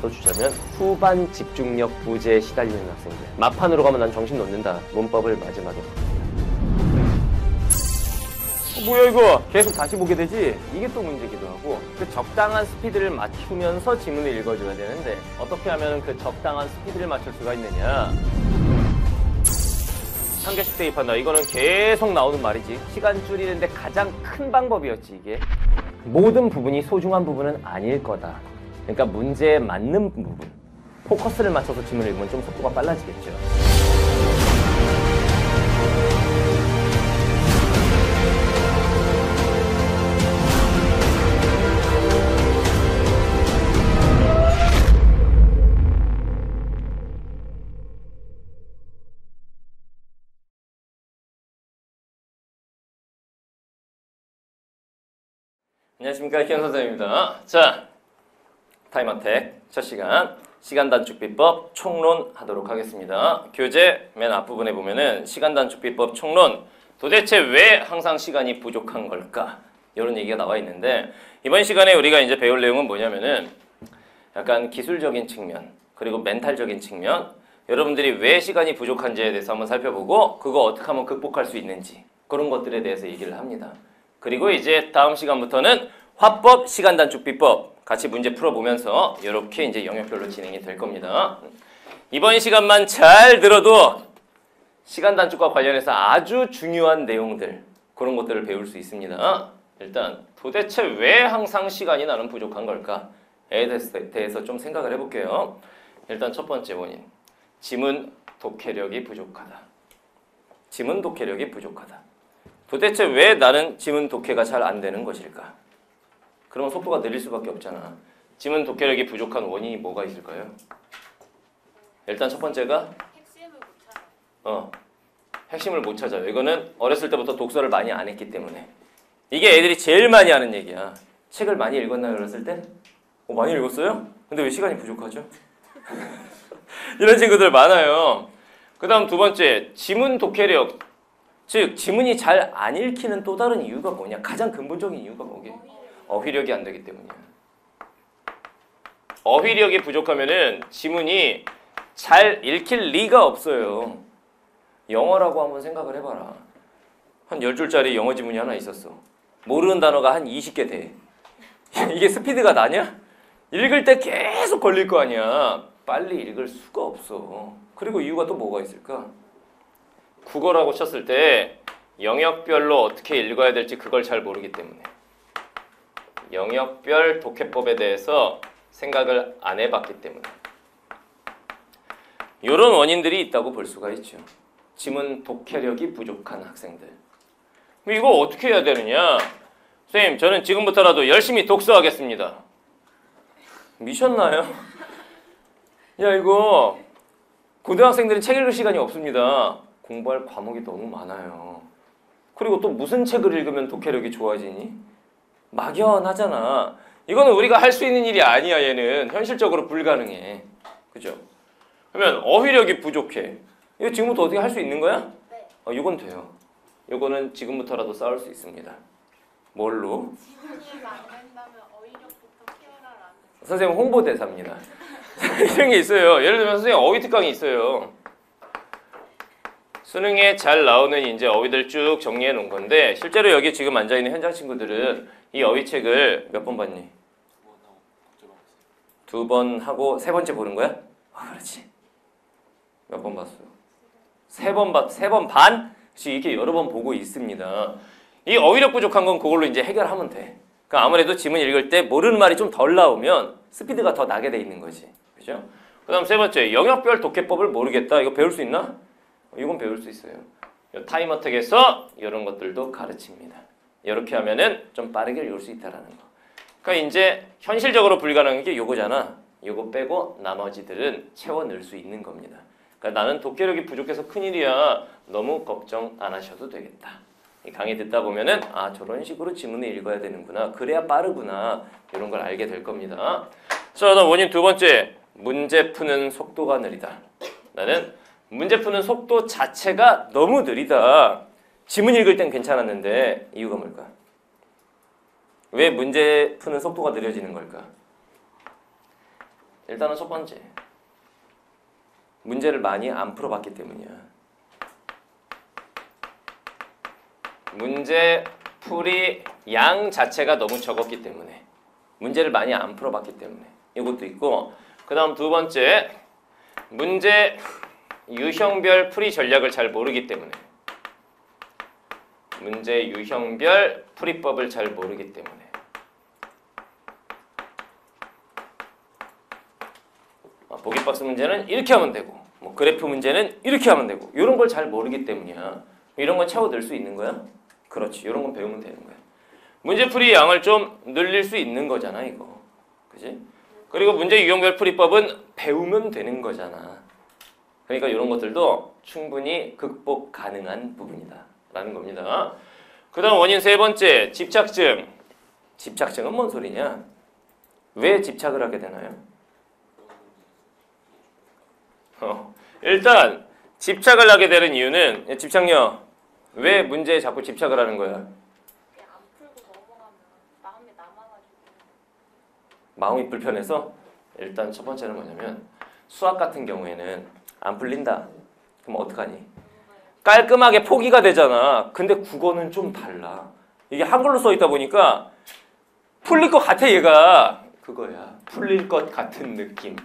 써주자면 후반 집중력 부재에 시달리는 학생들. 막판으로 가면 난 정신 놓는다. 문법을 마지막에. 뭐야 이거 계속 다시 보게 되지? 이게 또 문제기도 하고 그 적당한 스피드를 맞추면서 지문을 읽어줘야 되는데 어떻게 하면 그 적당한 스피드를 맞출 수가 있느냐. 한 개씩 대입한다. 이거는 계속 나오는 말이지. 시간 줄이는데 가장 큰 방법이었지 이게. 모든 부분이 소중한 부분은 아닐 거다. 그러니까 문제에 맞는 부분. 포커스를 맞춰서 지문을 읽으면 좀 속도가 빨라지겠죠. 안녕하십니까, 키언 선생님입니다. 자, 타임어택 첫 시간 단축비법 총론 하도록 하겠습니다. 교재 맨 앞부분에 보면은 시간 단축비법 총론, 도대체 왜 항상 시간이 부족한 걸까? 이런 얘기가 나와 있는데 이번 시간에 우리가 이제 배울 내용은 뭐냐면은 약간 기술적인 측면 그리고 멘탈적인 측면, 여러분들이 왜 시간이 부족한지에 대해서 한번 살펴보고 그거 어떻게 하면 극복할 수 있는지 그런 것들에 대해서 얘기를 합니다. 그리고 이제 다음 시간부터는 화법, 시간 단축 비법 같이 문제 풀어보면서 이렇게 이제 영역별로 진행이 될 겁니다. 이번 시간만 잘 들어도 시간 단축과 관련해서 아주 중요한 내용들 그런 것들을 배울 수 있습니다. 일단 도대체 왜 항상 시간이 나는 부족한 걸까에 대해서 좀 생각을 해볼게요. 일단 첫 번째 원인, 지문 독해력이 부족하다. 지문 독해력이 부족하다. 도대체 왜 나는 지문 독해가 잘 안 되는 것일까? 그러면 속도가 느릴 수밖에 없잖아. 지문 독해력이 부족한 원인이 뭐가 있을까요? 일단 첫 번째가 핵심을 못 찾아요. 이거는 어렸을 때부터 독서를 많이 안 했기 때문에. 이게 애들이 제일 많이 하는 얘기야. 책을 많이 읽었나요, 어렸을 때? 많이 읽었어요? 근데 왜 시간이 부족하죠? 이런 친구들 많아요. 그 다음 두 번째, 지문 독해력. 즉 지문이 잘 안 읽히는 또 다른 이유가 뭐냐? 가장 근본적인 이유가 뭐게? 어휘력이 안 되기 때문이야. 어휘력이 부족하면은 지문이 잘 읽힐 리가 없어요. 영어라고 한번 생각을 해봐라. 한 10줄짜리 영어 지문이 하나 있었어. 모르는 단어가 한 20개 돼. 이게 스피드가 나냐? 읽을 때 계속 걸릴 거 아니야. 빨리 읽을 수가 없어. 그리고 이유가 또 뭐가 있을까? 국어라고 쳤을 때 영역별로 어떻게 읽어야 될지 그걸 잘 모르기 때문에. 영역별 독해법에 대해서 생각을 안 해봤기 때문에. 이런 원인들이 있다고 볼 수가 있죠. 지문 독해력이 부족한 학생들. 이거 어떻게 해야 되느냐? 선생님, 저는 지금부터라도 열심히 독서하겠습니다. 미쳤나요? 야, 이거 고등학생들은 책 읽을 시간이 없습니다. 공부할 과목이 너무 많아요. 그리고 또 무슨 책을 읽으면 독해력이 좋아지니? 막연하잖아. 이거는 우리가 할 수 있는 일이 아니야. 얘는 현실적으로 불가능해. 그죠? 그러면 어휘력이 부족해. 이거 지금부터 어떻게 할 수 있는 거야? 네. 이건 돼요. 이거는 지금부터라도 쌓을 수 있습니다. 뭘로? 지문이 안 된다면 어휘력부터 케어를 안 해. 선생님 홍보대사입니다. 이런 게 있어요. 예를 들면 선생님 어휘 특강이 있어요. 수능에 잘 나오는 이제 어휘들 쭉 정리해 놓은 건데 실제로 여기 지금 앉아 있는 현장 친구들은 이 어휘책을 몇 번 봤니? 2번 하고 3번째 보는 거야? 그렇지. 몇 번 봤어요? 3번 반? 이렇게 여러 번 보고 있습니다. 이 어휘력 부족한 건 그걸로 이제 해결하면 돼. 그러니까 아무래도 지문 읽을 때 모르는 말이 좀 덜 나오면 스피드가 더 나게 돼 있는 거지. 그죠? 그 다음 세 번째, 영역별 독해법을 모르겠다. 이거 배울 수 있나? 이건 배울 수 있어요. 타임어택에서 이런 것들도 가르칩니다. 이렇게 하면은 좀 빠르게 읽을 수 있다라는 거. 그러니까 이제 현실적으로 불가능한 게 요거잖아. 요거 빼고 나머지들은 채워 넣을 수 있는 겁니다. 그러니까 나는 독해력이 부족해서 큰일이야. 너무 걱정 안 하셔도 되겠다. 이 강의 듣다 보면은 저런 식으로 지문을 읽어야 되는구나. 그래야 빠르구나. 이런 걸 알게 될 겁니다. 자, 그다음 원인 두 번째. 문제 푸는 속도가 느리다. 나는 문제 푸는 속도 자체가 너무 느리다. 지문 읽을 땐 괜찮았는데 이유가 뭘까? 왜 문제 푸는 속도가 느려지는 걸까? 일단은 첫 번째. 문제를 많이 안 풀어봤기 때문이야. 문제 풀이 양 자체가 너무 적었기 때문에. 문제를 많이 안 풀어봤기 때문에. 이것도 있고, 그 다음 두 번째. 문제 유형별 풀이 전략을 잘 모르기 때문에. 문제 유형별 풀이법을 잘 모르기 때문에. 보기박스 문제는 이렇게 하면 되고, 뭐 그래프 문제는 이렇게 하면 되고, 이런 걸 잘 모르기 때문이야. 이런 건 채워낼 수 있는 거야? 그렇지. 이런 건 배우면 되는 거야. 문제풀이 양을 좀 늘릴 수 있는 거잖아, 이거. 그지? 그리고 문제 유형별 풀이법은 배우면 되는 거잖아. 그러니까 이런 것들도 충분히 극복 가능한 부분이다 라는 겁니다. 그 다음 원인 세 번째, 집착증. 집착증은 뭔 소리냐? 왜 집착을 하게 되나요? 일단 집착을 하게 되는 이유는, 집착녀, 왜 문제에 자꾸 집착을 하는 거야? 안 풀고 넘어가면 마음에 남아가지고. 마음이 불편해서? 일단 첫 번째는 뭐냐면, 수학 같은 경우에는 안 풀린다. 그럼 어떡하니? 깔끔하게 포기가 되잖아. 근데 국어는 좀 달라. 이게 한글로 써 있다 보니까 풀릴 것 같아, 얘가. 그거야. 풀릴 것 같은 느낌.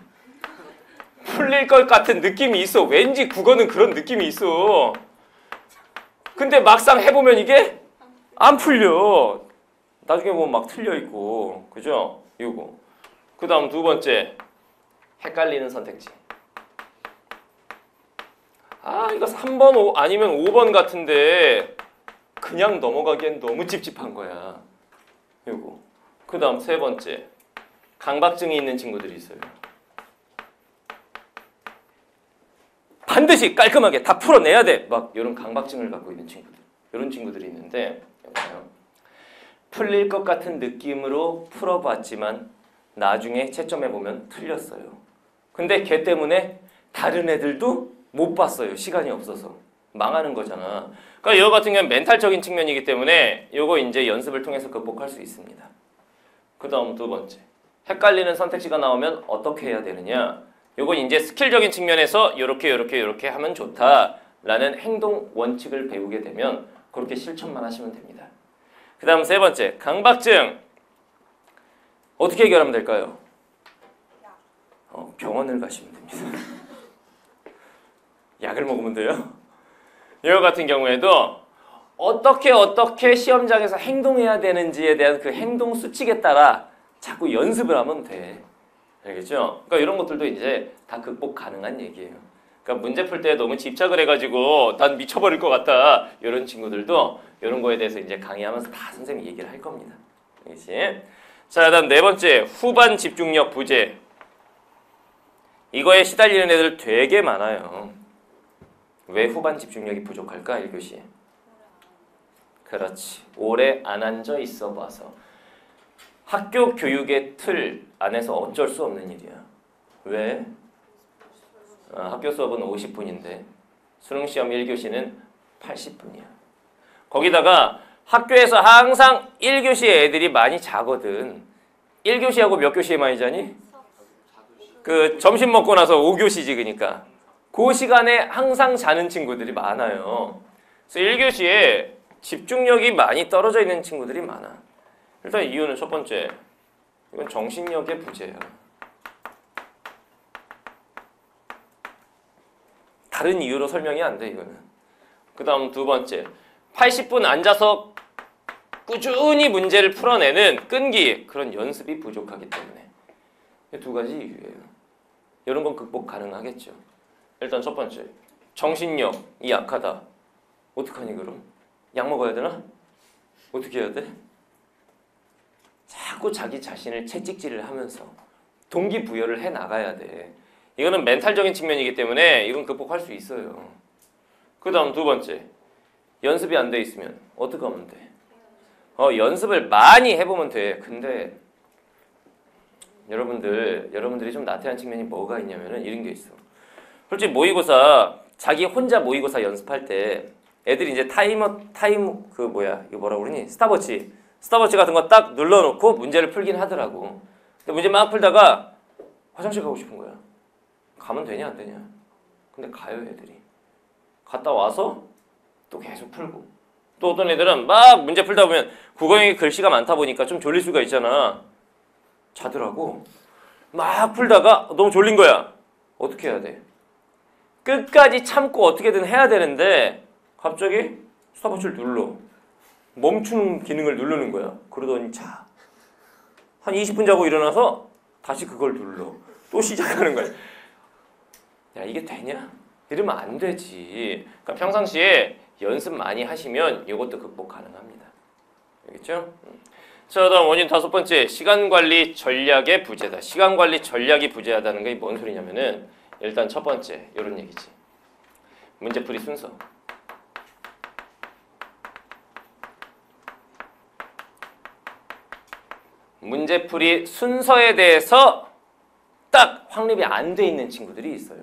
풀릴 것 같은 느낌이 있어. 왠지 국어는 그런 느낌이 있어. 근데 막상 해보면 이게 안 풀려. 나중에 보면 막 틀려 있고. 그죠? 이거. 그 다음 두 번째. 헷갈리는 선택지. 이거 3번 아니면 5번 같은데 그냥 넘어가기엔 너무 찝찝한 거야. 이거. 그 다음 세 번째. 강박증이 있는 친구들이 있어요. 반드시 깔끔하게 다 풀어내야 돼. 막 이런 강박증을 갖고 있는 친구들. 이런 친구들이 있는데, 여보세요. 풀릴 것 같은 느낌으로 풀어봤지만 나중에 채점해 보면 틀렸어요. 근데 걔 때문에 다른 애들도 못 봤어요. 시간이 없어서. 망하는 거잖아. 그러니까 이거 같은 경우는 멘탈적인 측면이기 때문에 이거 이제 연습을 통해서 극복할 수 있습니다. 그 다음 두 번째. 헷갈리는 선택지가 나오면 어떻게 해야 되느냐? 요건 이제 스킬적인 측면에서 요렇게 하면 좋다라는 행동 원칙을 배우게 되면 그렇게 실천만 하시면 됩니다. 그 다음 세 번째, 강박증. 어떻게 해결하면 될까요? 병원을 가시면 됩니다. 약을 먹으면 돼요. 이거 같은 경우에도 어떻게 시험장에서 행동해야 되는지에 대한 그 행동 수칙에 따라 자꾸 연습을 하면 돼. 알겠죠? 그러니까 이런 것들도 이제 다 극복 가능한 얘기예요. 그러니까 문제 풀 때 너무 집착을 해가지고 난 미쳐버릴 것 같다. 이런 친구들도 이런 거에 대해서 이제 강의하면서 다 선생님이 얘기를 할 겁니다. 알겠지? 자, 그다음 네 번째, 후반 집중력 부재. 이거에 시달리는 애들 되게 많아요. 왜 후반 집중력이 부족할까? 1교시에. 그렇지. 오래 안 앉아 있어 봐서. 학교 교육의 틀 안에서 어쩔 수 없는 일이야. 왜? 학교 수업은 50분인데 수능시험 1교시는 80분이야. 거기다가 학교에서 항상 1교시에 애들이 많이 자거든. 1교시하고 몇 교시에 많이 자니? 그 점심 먹고 나서 5교시지 그러니까. 그 시간에 항상 자는 친구들이 많아요. 그래서 1교시에 집중력이 많이 떨어져 있는 친구들이 많아. 일단 이유는 첫 번째, 이건 정신력의 부재야. 다른 이유로 설명이 안 돼, 이거는. 그 다음 두 번째, 80분 앉아서 꾸준히 문제를 풀어내는 끈기, 그런 연습이 부족하기 때문에. 이 두 가지 이유예요. 이런 건 극복 가능하겠죠. 일단 첫 번째, 정신력이 약하다. 어떡하니 그럼? 약 먹어야 되나? 어떻게 해야 돼? 자꾸 자기 자신을 채찍질을 하면서 동기부여를 해 나가야 돼. 이거는 멘탈적인 측면이기 때문에 이건 극복할 수 있어요. 그 다음 두 번째, 연습이 안 돼 있으면 어떻게 하면 돼? 연습을 많이 해보면 돼. 근데 여러분들이 좀 나태한 측면이 뭐가 있냐면은 이런 게 있어. 솔직히 모의고사, 자기 혼자 모의고사 연습할 때 애들이 이제 이거 뭐라고 그러니? 스탑워치 같은 거 딱 눌러놓고 문제를 풀긴 하더라고. 근데 문제 막 풀다가 화장실 가고 싶은 거야. 가면 되냐 안 되냐. 근데 가요 애들이. 갔다 와서 또 계속 풀고. 또 어떤 애들은 막 문제 풀다 보면 국어형이 글씨가 많다 보니까 좀 졸릴 수가 있잖아. 자더라고. 막 풀다가 너무 졸린 거야. 어떻게 해야 돼? 끝까지 참고 어떻게든 해야 되는데 갑자기 스탑워치를 눌러. 멈추는 기능을 누르는 거야. 그러더니 자. 한 20분 자고 일어나서 다시 그걸 눌러. 또 시작하는 거야. 야, 이게 되냐? 이러면 안 되지. 그러니까 평상시에 연습 많이 하시면 이것도 극복 가능합니다. 알겠죠? 자, 다음 원인 5번째. 시간관리 전략의 부재다. 시간관리 전략이 부재하다는 게 뭔 소리냐면은 일단 첫 번째 이런 얘기지. 문제풀이 순서. 문제풀이 순서에 대해서 딱 확립이 안 돼 있는 친구들이 있어요.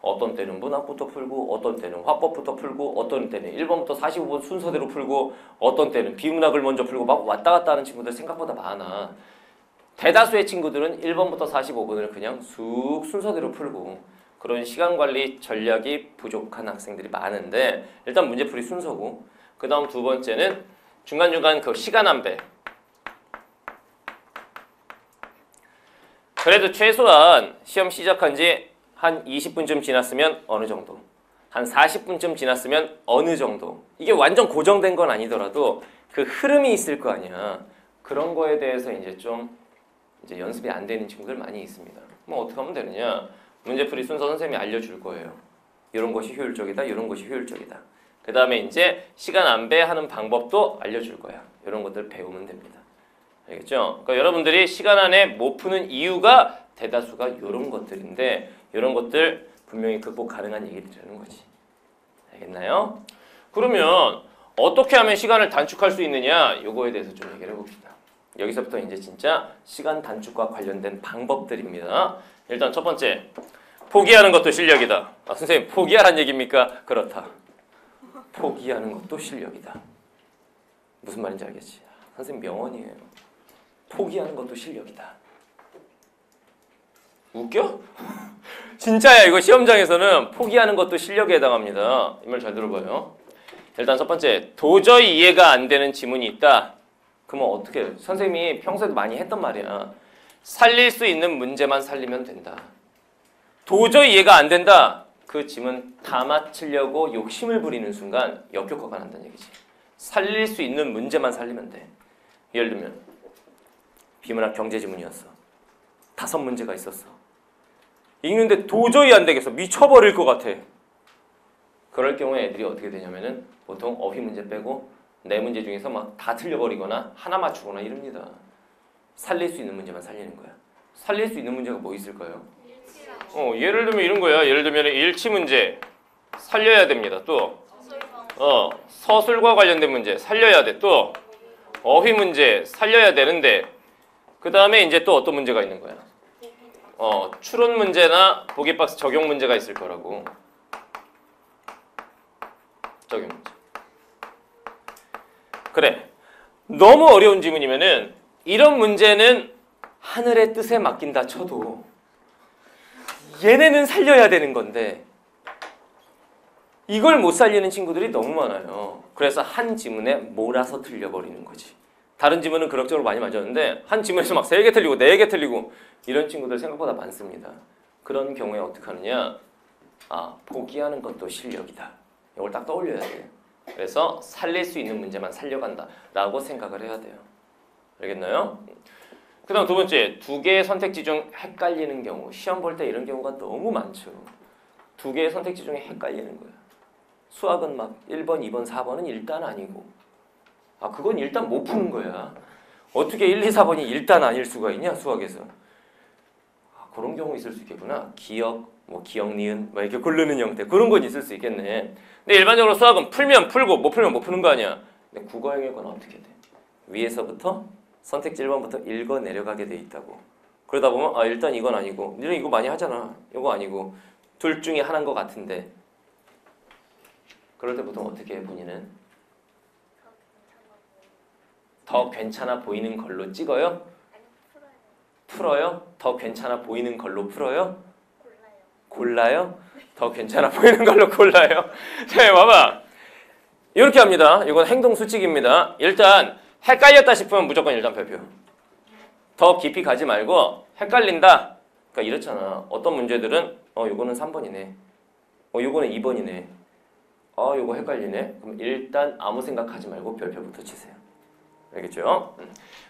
어떤 때는 문학부터 풀고 어떤 때는 화법부터 풀고 어떤 때는 1번부터 45번 순서대로 풀고 어떤 때는 비문학을 먼저 풀고 막 왔다 갔다 하는 친구들 생각보다 많아. 대다수의 친구들은 1번부터 45번을 그냥 쑥 순서대로 풀고 그런 시간관리 전략이 부족한 학생들이 많은데 일단 문제풀이 순서고 그 다음 두 번째는 중간중간 그 시간 안배. 그래도 최소한 시험 시작한 지 한 20분쯤 지났으면 어느 정도, 한 40분쯤 지났으면 어느 정도. 이게 완전 고정된 건 아니더라도 그 흐름이 있을 거 아니야. 그런 거에 대해서 이제 좀 이제 연습이 안 되는 친구들 많이 있습니다. 뭐 어떻게 하면 되느냐? 문제풀이 순서 선생님이 알려줄 거예요. 이런 것이 효율적이다, 이런 것이 효율적이다. 그 다음에 이제 시간 안배하는 방법도 알려줄 거야. 이런 것들 배우면 됩니다. 알겠죠? 그러니까 여러분들이 시간 안에 못 푸는 이유가 대다수가 이런 것들인데 이런 것들 분명히 극복 가능한 얘기들이라는 거지. 알겠나요? 그러면 어떻게 하면 시간을 단축할 수 있느냐? 이거에 대해서 좀 얘기를 해봅시다. 여기서부터 이제 진짜 시간 단축과 관련된 방법들입니다. 일단 첫 번째, 포기하는 것도 실력이다. 아, 선생님 포기하란 얘기입니까? 그렇다. 포기하는 것도 실력이다. 무슨 말인지 알겠지? 선생님 명언이에요. 포기하는 것도 실력이다. 웃겨? 진짜야. 이거 시험장에서는 포기하는 것도 실력에 해당합니다. 이 말 잘 들어봐요. 일단 첫 번째, 도저히 이해가 안 되는 지문이 있다. 그러면 어떻게 해요? 선생님이 평소에도 많이 했던 말이야. 살릴 수 있는 문제만 살리면 된다. 도저히 이해가 안 된다. 그 지문 다 맞추려고 욕심을 부리는 순간 역효과가 난다는 얘기지. 살릴 수 있는 문제만 살리면 돼. 예를 들면 비문학 경제 지문이었어. 5문제가 있었어. 읽는데 도저히 안 되겠어. 미쳐버릴 것 같아. 그럴 경우에 애들이 어떻게 되냐면은 보통 어휘 문제 빼고 4문제 중에서 막 다 틀려버리거나 하나 맞추거나 이럽니다. 살릴 수 있는 문제만 살리는 거야. 살릴 수 있는 문제가 뭐 있을까요? 예를 들면 이런 거야. 예를 들면 일치 문제 살려야 됩니다. 또 서술과 관련된 문제 살려야 돼. 또 어휘 문제 살려야 되는데 그 다음에 이제 또 어떤 문제가 있는 거야? 추론 문제나 보기 박스 적용 문제가 있을 거라고. 적용 문제. 그래. 너무 어려운 지문이면은 이런 문제는 하늘의 뜻에 맡긴다 쳐도 얘네는 살려야 되는 건데 이걸 못 살리는 친구들이 너무 많아요. 그래서 한 지문에 몰아서 틀려버리는 거지. 다른 지문은 그럭저럭 많이 맞았는데 한 지문에서 막 3개 틀리고 4개 틀리고 이런 친구들 생각보다 많습니다. 그런 경우에 어떻게 하느냐? 포기하는 것도 실력이다. 이걸 딱 떠올려야 돼요. 그래서 살릴 수 있는 문제만 살려간다 라고 생각을 해야 돼요. 알겠나요? 그 다음 두 번째, 2개의 선택지 중 헷갈리는 경우. 시험 볼 때 이런 경우가 너무 많죠. 2개의 선택지 중에 헷갈리는 거야. 수학은 막 1번, 2번, 4번은 일단 아니고 그건 일단 못 푸는 거야. 어떻게 1, 2, 4번이 일단 아닐 수가 있냐 수학에서. 그런 경우 있을 수 있겠구나. 기억, 기억, 니은 이렇게 고르는 형태 그런 건 있을 수 있겠네. 근데 일반적으로 수학은 풀면 풀고 못 풀면 못 푸는 거 아니야. 근데 국어형의 건 어떻게 돼? 위에서부터 선택지 1번부터 읽어 내려가게 돼 있다고. 그러다 보면 일단 이건 아니고 니는 이거 많이 하잖아. 이거 아니고 둘 중에 하나인 것 같은데 그럴 때 보통 어떻게 해 본인은? 더 괜찮아 보이는 걸로 찍어요? 풀어요? 더 괜찮아 보이는 걸로 풀어요? 골라요. 골라요? 더 괜찮아 보이는 걸로 골라요? 자, 봐봐. 이렇게 합니다. 이건 행동 수칙입니다. 일단 헷갈렸다 싶으면 무조건 일단 별표. 더 깊이 가지 말고 헷갈린다. 그러니까 이렇잖아. 어떤 문제들은 요거는 3번이네. 요거는 2번이네. 요거 헷갈리네. 그럼 일단 아무 생각하지 말고 별표부터 치세요. 알겠죠?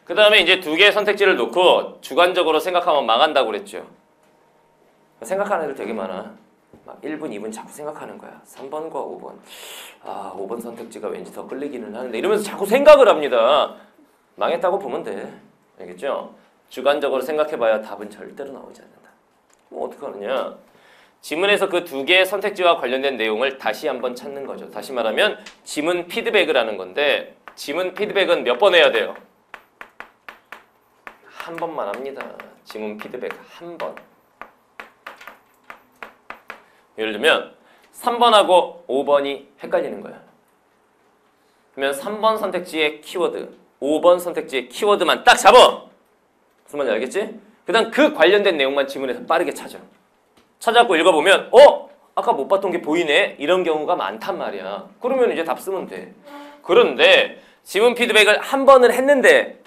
그 다음에 이제 두 개의 선택지를 놓고 주관적으로 생각하면 망한다고 그랬죠. 생각하는 애들 되게 많아. 막 1분, 2분 자꾸 생각하는 거야. 3번과 5번. 5번 선택지가 왠지 더 끌리기는 하는데 이러면서 자꾸 생각을 합니다. 망했다고 보면 돼. 알겠죠? 주관적으로 생각해봐야 답은 절대로 나오지 않는다. 그럼 어떻게 하느냐? 지문에서 그 두 개의 선택지와 관련된 내용을 다시 한번 찾는 거죠. 다시 말하면 지문 피드백을 하는 건데 지문 피드백은 몇 번 해야 돼요? 한 번만 합니다. 지문 피드백 한 번. 예를 들면 3번하고 5번이 헷갈리는 거야. 그러면 3번 선택지의 키워드, 5번 선택지의 키워드만 딱 잡아! 무슨 말인지 알겠지? 그 다음 그 관련된 내용만 지문에서 빠르게 찾아. 찾아갖고 읽어보면 아까 못 봤던 게 보이네? 이런 경우가 많단 말이야. 그러면 이제 답 쓰면 돼. 그런데 지문 피드백을 한 번을 했는데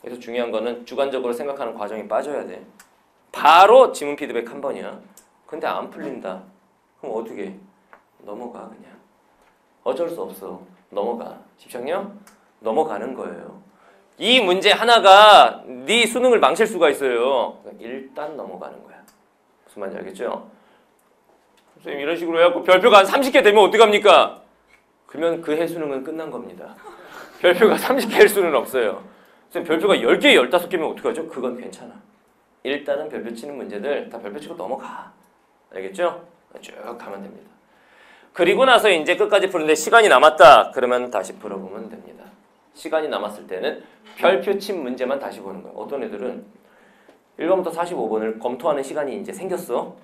그래서 중요한 거는 주관적으로 생각하는 과정이 빠져야 돼. 바로 지문 피드백 한 번이야. 근데 안 풀린다. 그럼 어떻게 해? 넘어가 그냥. 어쩔 수 없어. 넘어가. 집착력? 넘어가는 거예요. 이 문제 하나가 네 수능을 망칠 수가 있어요. 일단 넘어가는 거야. 무슨 말인지 알겠죠? 선생님 이런 식으로 해갖고 별표가 한 30개 되면 어떡합니까? 그러면 그 해 수능은 끝난 겁니다. 별표가 30개일 수는 없어요. 선생님 별표가 10개, 15개면 어떡하죠? 그건 괜찮아. 일단은 별표 치는 문제들 다 별표 치고 넘어가. 알겠죠? 쭉 가면 됩니다. 그리고 나서 이제 끝까지 푸는데 시간이 남았다. 그러면 다시 풀어보면 됩니다. 시간이 남았을 때는 별표 친 문제만 다시 보는 거예요. 어떤 애들은 1번부터 45번을 검토하는 시간이 이제 생겼어.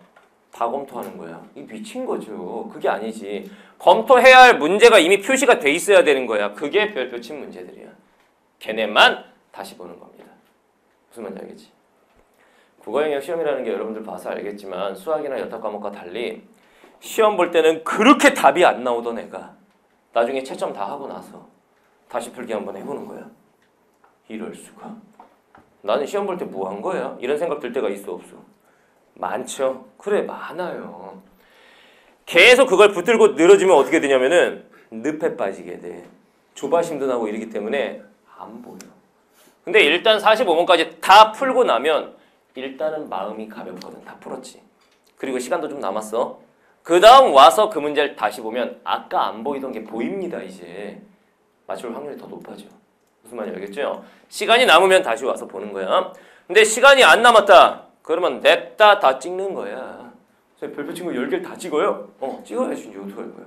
다 검토하는 거야. 이게 미친 거죠. 그게 아니지. 검토해야 할 문제가 이미 표시가 돼 있어야 되는 거야. 그게 별표 친 문제들이야. 걔네만 다시 보는 겁니다. 무슨 말인지 알겠지? 국어 영역 시험이라는 게 여러분들 봐서 알겠지만 수학이나 여타 과목과 달리 시험 볼 때는 그렇게 답이 안 나오던 애가 나중에 채점 다 하고 나서 다시 풀기 한번 해보는 거야. 이럴 수가. 나는 시험 볼 때 뭐 한 거야? 이런 생각 들 때가 있어 없어? 많죠. 그래 많아요. 계속 그걸 붙들고 늘어지면 어떻게 되냐면은 늪에 빠지게 돼. 조바심도 나고 이러기 때문에 안 보여. 근데 일단 45번까지 다 풀고 나면 일단은 마음이 가볍거든. 다 풀었지. 그리고 시간도 좀 남았어. 그 다음 와서 그 문제를 다시 보면 아까 안 보이던 게 보입니다. 이제 맞출 확률이 더 높아져. 무슨 말인지 알겠죠? 시간이 남으면 다시 와서 보는 거야. 근데 시간이 안 남았다. 그러면 냅다 다 찍는 거야. 별표 친구 10개를 다 찍어요? 찍어야지. 이제 어떡할 거야.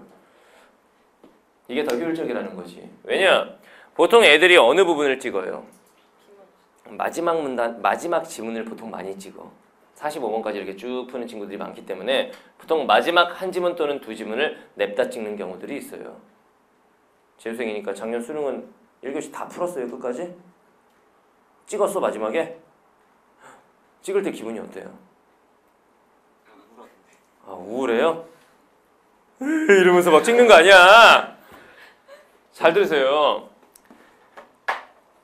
이게 더 효율적이라는 거지. 왜냐? 보통 애들이 어느 부분을 찍어요? 마지막 문단, 마지막 지문을 보통 많이 찍어. 45번까지 이렇게 쭉 푸는 친구들이 많기 때문에 보통 마지막 한 지문 또는 두 지문을 냅다 찍는 경우들이 있어요. 재수생이니까 작년 수능은 1교시 다 풀었어요. 끝까지? 찍었어 마지막에? 찍을 때 기분이 어때요? 우울해요? 이러면서 막 찍는 거 아니야. 잘 들으세요.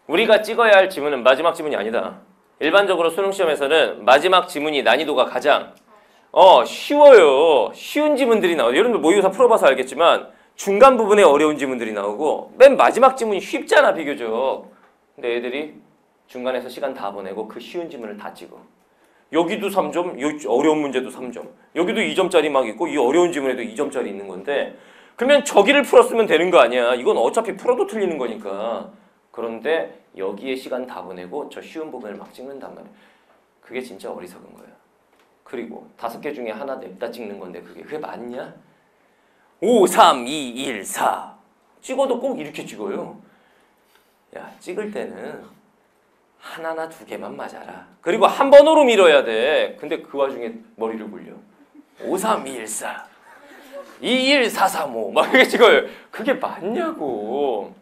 우리가 찍어야 할 지문은 마지막 지문이 아니다. 일반적으로 수능 시험에서는 마지막 지문이 난이도가 가장 쉬워요. 쉬운 지문들이 나와요. 여러분들 모의고사 풀어봐서 알겠지만 중간 부분에 어려운 지문들이 나오고 맨 마지막 지문이 쉽잖아 비교적. 근데 애들이 중간에서 시간 다 보내고 그 쉬운 지문을 다 찍어. 여기도 3점, 여기 어려운 문제도 3점. 여기도 2점짜리 막 있고 이 어려운 지문에도 2점짜리 있는 건데 그러면 저기를 풀었으면 되는 거 아니야. 이건 어차피 풀어도 틀리는 거니까. 그런데 여기에 시간 다 보내고 저 쉬운 부분을 막 찍는단 말이야. 그게 진짜 어리석은 거야. 그리고 5개 중에 하나 냅다 찍는 건데 그게 맞냐? 5, 3, 2, 1, 4 찍어도 꼭 이렇게 찍어요. 야, 찍을 때는 하나나 2개만 맞아라. 그리고 한 번으로 밀어야 돼. 근데 그 와중에 머리를 굴려. 5, 3, 2, 1, 4 2, 1, 4, 3, 5 막 이렇게 찍어요. 그게 맞냐고.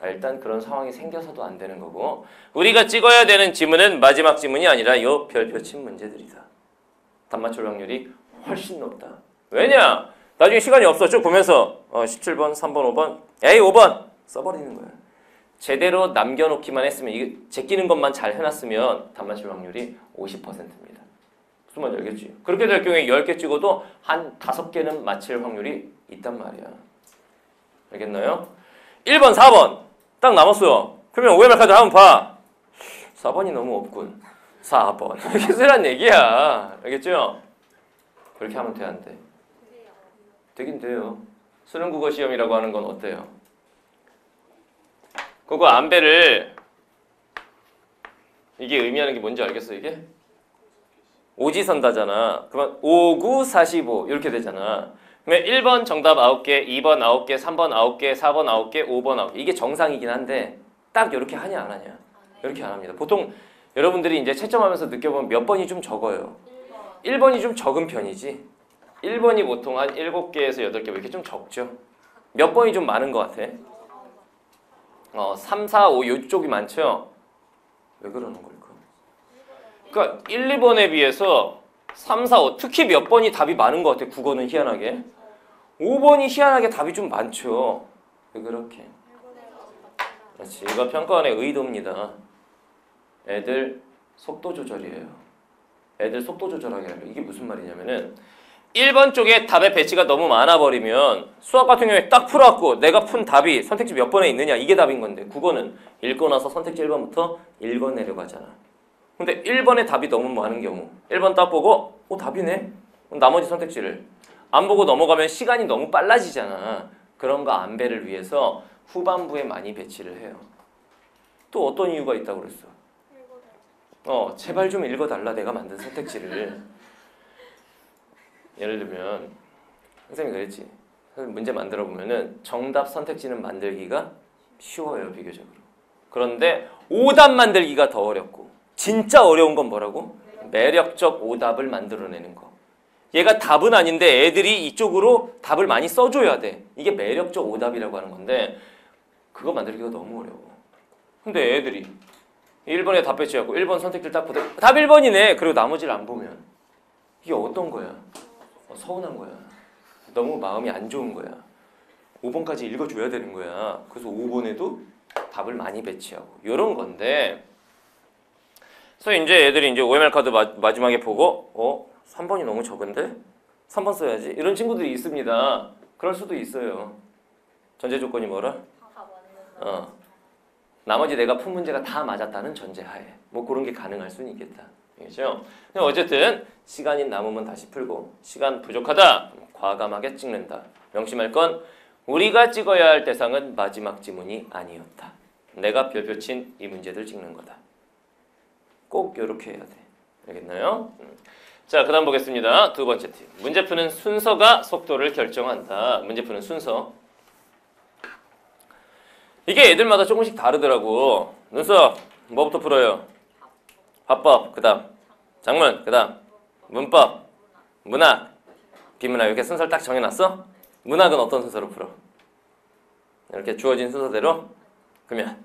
일단 그런 상황이 생겨서도 안 되는 거고 우리가 찍어야 되는 지문은 마지막 지문이 아니라 요 별표친 문제들이다. 답 맞출 확률이 훨씬 높다. 왜냐? 나중에 시간이 없어. 쭉 보면서 17번, 3번, 5번, 에이 5번 써버리는 거야. 제대로 남겨놓기만 했으면 이게 제끼는 것만 잘 해놨으면 답 맞출 확률이 50%입니다. 무슨 말인지 알겠지? 그렇게 될 경우에 10개 찍어도 한 5개는 맞힐 확률이 있단 말이야. 알겠나요? 1번, 4번 딱 남았어요. 그러면 OMR 카드 한번 봐. 4번이 너무 없군. 4번 이렇게 쓰란 얘기야. 알겠죠? 그렇게 하면 돼, 안 돼? 되긴 돼요. 수능 국어 시험이라고 하는 건 어때요? 그거 안배를 이게 의미하는 게 뭔지 알겠어 이게? 오지선다잖아. 그러면 5, 9, 45 이렇게 되잖아. 그러면 1번 정답 9개, 2번 9개, 3번 9개, 4번 9개, 5번 9개. 이게 정상이긴 한데 딱 이렇게 하냐 안 하냐? 이렇게 안 합니다. 보통 여러분들이 이제 채점하면서 느껴보면 몇 번이 좀 적어요. 1번이 좀 적은 편이지. 1번이 보통 한 7개에서 8개 이렇게 좀 적죠. 몇 번이 좀 많은 것 같아? 3, 4, 5 이쪽이 많죠? 왜 그러는 걸까? 그러니까 1, 2번에 비해서 3, 4, 5 특히 몇 번이 답이 많은 것 같아. 국어는 희한하게. 5번이 희한하게 답이 좀 많죠. 왜 그렇게? 그렇지. 이거 평가원의 의도입니다. 애들 속도 조절이에요. 애들 속도 조절하게 하려. 이게 무슨 말이냐면은 1번 쪽에 답의 배치가 너무 많아버리면 수학 같은 경우에 딱 풀어갖고 내가 푼 답이 선택지 몇 번에 있느냐 이게 답인 건데 국어는 읽고 나서 선택지 1번부터 읽어내려고 하잖아. 근데 1번에 답이 너무 많은 경우 1번 딱 보고 답이네? 그럼 나머지 선택지를 안 보고 넘어가면 시간이 너무 빨라지잖아. 그런 거 안배를 위해서 후반부에 많이 배치를 해요. 또 어떤 이유가 있다고 그랬어? 제발 좀 읽어달라 내가 만든 선택지를. 예를 들면 선생님이 그랬지. 문제 만들어 보면은 정답 선택지는 만들기가 쉬워요 비교적으로. 그런데 오답 만들기가 더 어렵고 진짜 어려운 건 뭐라고? 매력적 오답을 만들어내는 거. 얘가 답은 아닌데 애들이 이쪽으로 답을 많이 써줘야 돼. 이게 매력적 오답이라고 하는 건데 그거 만들기가 너무 어려워. 근데 애들이 1번에 답 배치하고 1번 선택지를 딱 보다 답 1번이네. 그리고 나머지를 안 보면 이게 어떤 거야? 서운한 거야. 너무 마음이 안 좋은 거야. 5번까지 읽어줘야 되는 거야. 그래서 5번에도 답을 많이 배치하고 이런 건데 그래서 이제 애들이 이제 OMR 카드 마지막에 보고 3번이 너무 적은데? 3번 써야지. 이런 친구들이 있습니다. 그럴 수도 있어요. 전제 조건이 뭐라? 나머지 내가 푼 문제가 다 맞았다는 전제하에 뭐 그런 게 가능할 수는 있겠다. 알겠죠? 어쨌든 시간이 남으면 다시 풀고 시간 부족하다 과감하게 찍는다. 명심할 건 우리가 찍어야 할 대상은 마지막 지문이 아니었다. 내가 별표 친 이 문제들 찍는 거다. 꼭 이렇게 해야 돼. 알겠나요? 자, 그 다음 보겠습니다. 두 번째 팁. 문제 푸는 순서가 속도를 결정한다. 문제 푸는 순서. 이게 애들마다 조금씩 다르더라고. 눈썹 뭐부터 풀어요? 화법, 그 다음 작문, 그 다음 문법, 문학, 비문학 이렇게 순서를 딱 정해놨어? 문학은 어떤 순서로 풀어? 이렇게 주어진 순서대로? 그러면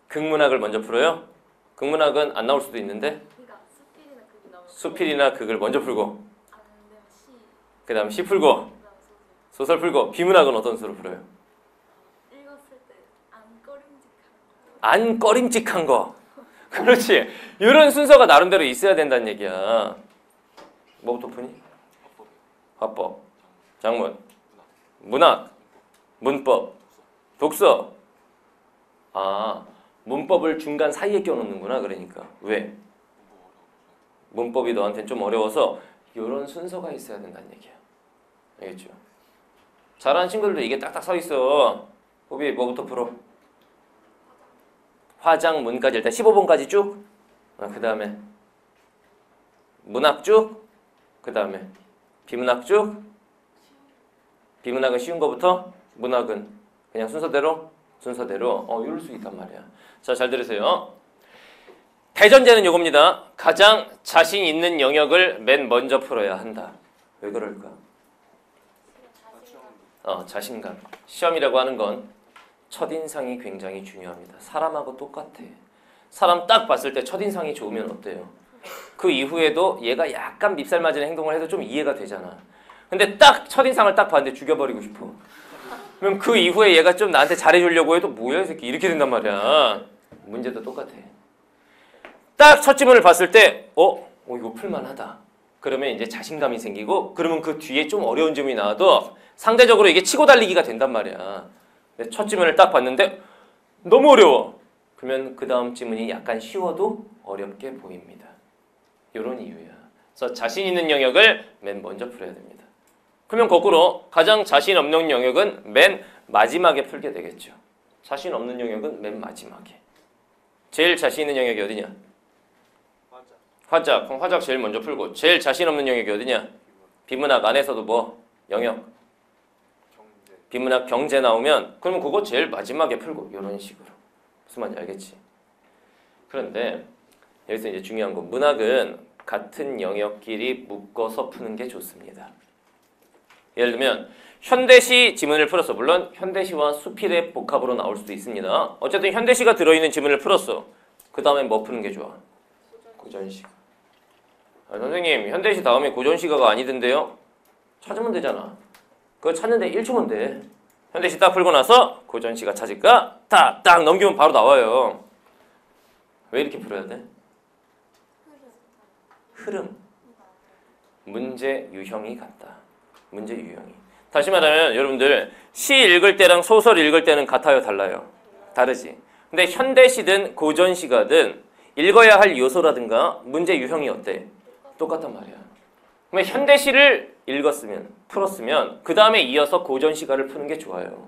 극문학을 먼저 풀어요? 극문학은 안 나올 수도 있는데 수필이나 극을 먼저 풀고 그 다음 시 풀고 소설 풀고 비문학은 어떤 순서로 풀어요? 안 꺼림직한 거. 그렇지. 이런 순서가 나름대로 있어야 된다는 얘기야. 뭐부터 푸니? 화법, 작문, 문학, 문법, 독서. 문법을 중간 사이에 껴놓는구나. 그러니까 왜? 문법이 너한테는 좀 어려워서 이런 순서가 있어야 된다는 얘기야. 알겠죠? 잘하는 친구들도 이게 딱딱 서 있어. 호비 뭐부터 풀어? 화장, 문까지 일단 15번까지 쭉. 그 다음에 문학 쭉. 그 다음에 비문학 쭉. 비문학은 쉬운 거부터 문학은 그냥 순서대로 이럴 수 있단 말이야. 자, 잘 들으세요. 대전제는 요겁니다. 가장 자신 있는 영역을 맨 먼저 풀어야 한다. 왜 그럴까? 자신감. 시험이라고 하는 건 첫인상이 굉장히 중요합니다. 사람하고 똑같아. 사람 딱 봤을 때 첫인상이 좋으면 어때요? 그 이후에도 얘가 약간 밉살 맞은 행동을 해도 좀 이해가 되잖아. 근데 딱 첫인상을 딱 봤는데 죽여버리고 싶어. 그럼 그 이후에 얘가 좀 나한테 잘해주려고 해도 뭐야 이 새끼 이렇게 된단 말이야. 문제도 똑같아. 딱 첫 지문을 봤을 때 이거 풀만하다. 그러면 이제 자신감이 생기고 그러면 그 뒤에 좀 어려운 지문이 나와도 상대적으로 이게 치고 달리기가 된단 말이야. 근데 첫 지문을 딱 봤는데 너무 어려워. 그러면 그 다음 지문이 약간 쉬워도 어렵게 보입니다. 이런 이유야. 그래서 자신 있는 영역을 맨 먼저 풀어야 됩니다. 그러면 거꾸로 가장 자신 없는 영역은 맨 마지막에 풀게 되겠죠. 자신 없는 영역은 맨 마지막에. 제일 자신 있는 영역이 어디냐? 화작. 그럼 화작 제일 먼저 풀고 제일 자신 없는 영역이 어디냐? 비문학 안에서도 뭐? 영역. 비문학 경제 나오면 그러면 그거 제일 마지막에 풀고 이런 식으로. 무슨 말인지 알겠지? 그런데 여기서 이제 중요한 건 문학은 같은 영역끼리 묶어서 푸는 게 좋습니다. 예를 들면 현대시 지문을 풀었어. 물론 현대시와 수필의 복합으로 나올 수도 있습니다. 어쨌든 현대시가 들어있는 지문을 풀었어. 그 다음에 뭐 푸는 게 좋아? 고전시가. 선생님 현대시 다음에 고전시가가 아니던데요? 찾으면 되잖아. 그거 찾는데 1초면 돼. 현대시 딱 풀고 나서 고전시가 찾을까? 딱 넘기면 바로 나와요. 왜 이렇게 풀어야 돼? 흐름. 문제 유형이 같다. 문제 유형이. 다시 말하면 여러분들 시 읽을 때랑 소설 읽을 때는 같아요? 달라요? 다르지. 근데 현대시든 고전시가든 읽어야 할 요소라든가 문제 유형이 어때? 똑같단 말이야. 그러면 현대시를 읽었으면 풀었으면 그 다음에 이어서 고전시가를 푸는 게 좋아요.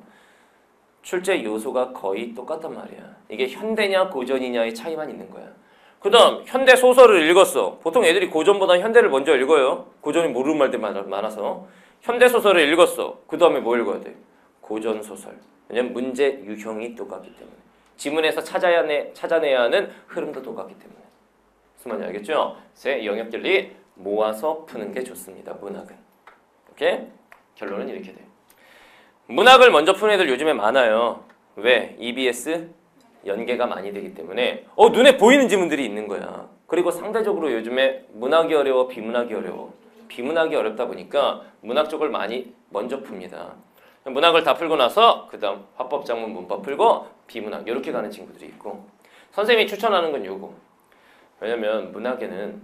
출제 요소가 거의 똑같단 말이야. 이게 현대냐 고전이냐의 차이만 있는 거야. 그 다음 현대 소설을 읽었어. 보통 애들이 고전보다 현대를 먼저 읽어요. 고전이 모르는 말들 많아서. 현대 소설을 읽었어. 그 다음에 뭐 읽어야 돼? 고전 소설. 왜냐면 문제 유형이 똑같기 때문에. 지문에서 찾아내야 하는 흐름도 똑같기 때문에. 무슨 말인지 알겠죠? 세 영역끼리 모아서 푸는 게 좋습니다. 문학은. 오케이? 결론은 이렇게 돼. 문학을 먼저 푸는 애들 요즘에 많아요. 왜? EBS 연계가 많이 되기 때문에 눈에 보이는 지문들이 있는 거야. 그리고 상대적으로 요즘에 문학이 어려워, 비문학이 어려워. 비문학이 어렵다 보니까 문학 쪽을 많이 먼저 풉니다. 문학을 다 풀고 나서 그 다음 화법, 작문, 문법 풀고 비문학 이렇게 가는 친구들이 있고 선생님이 추천하는 건 요거. 왜냐면 문학에는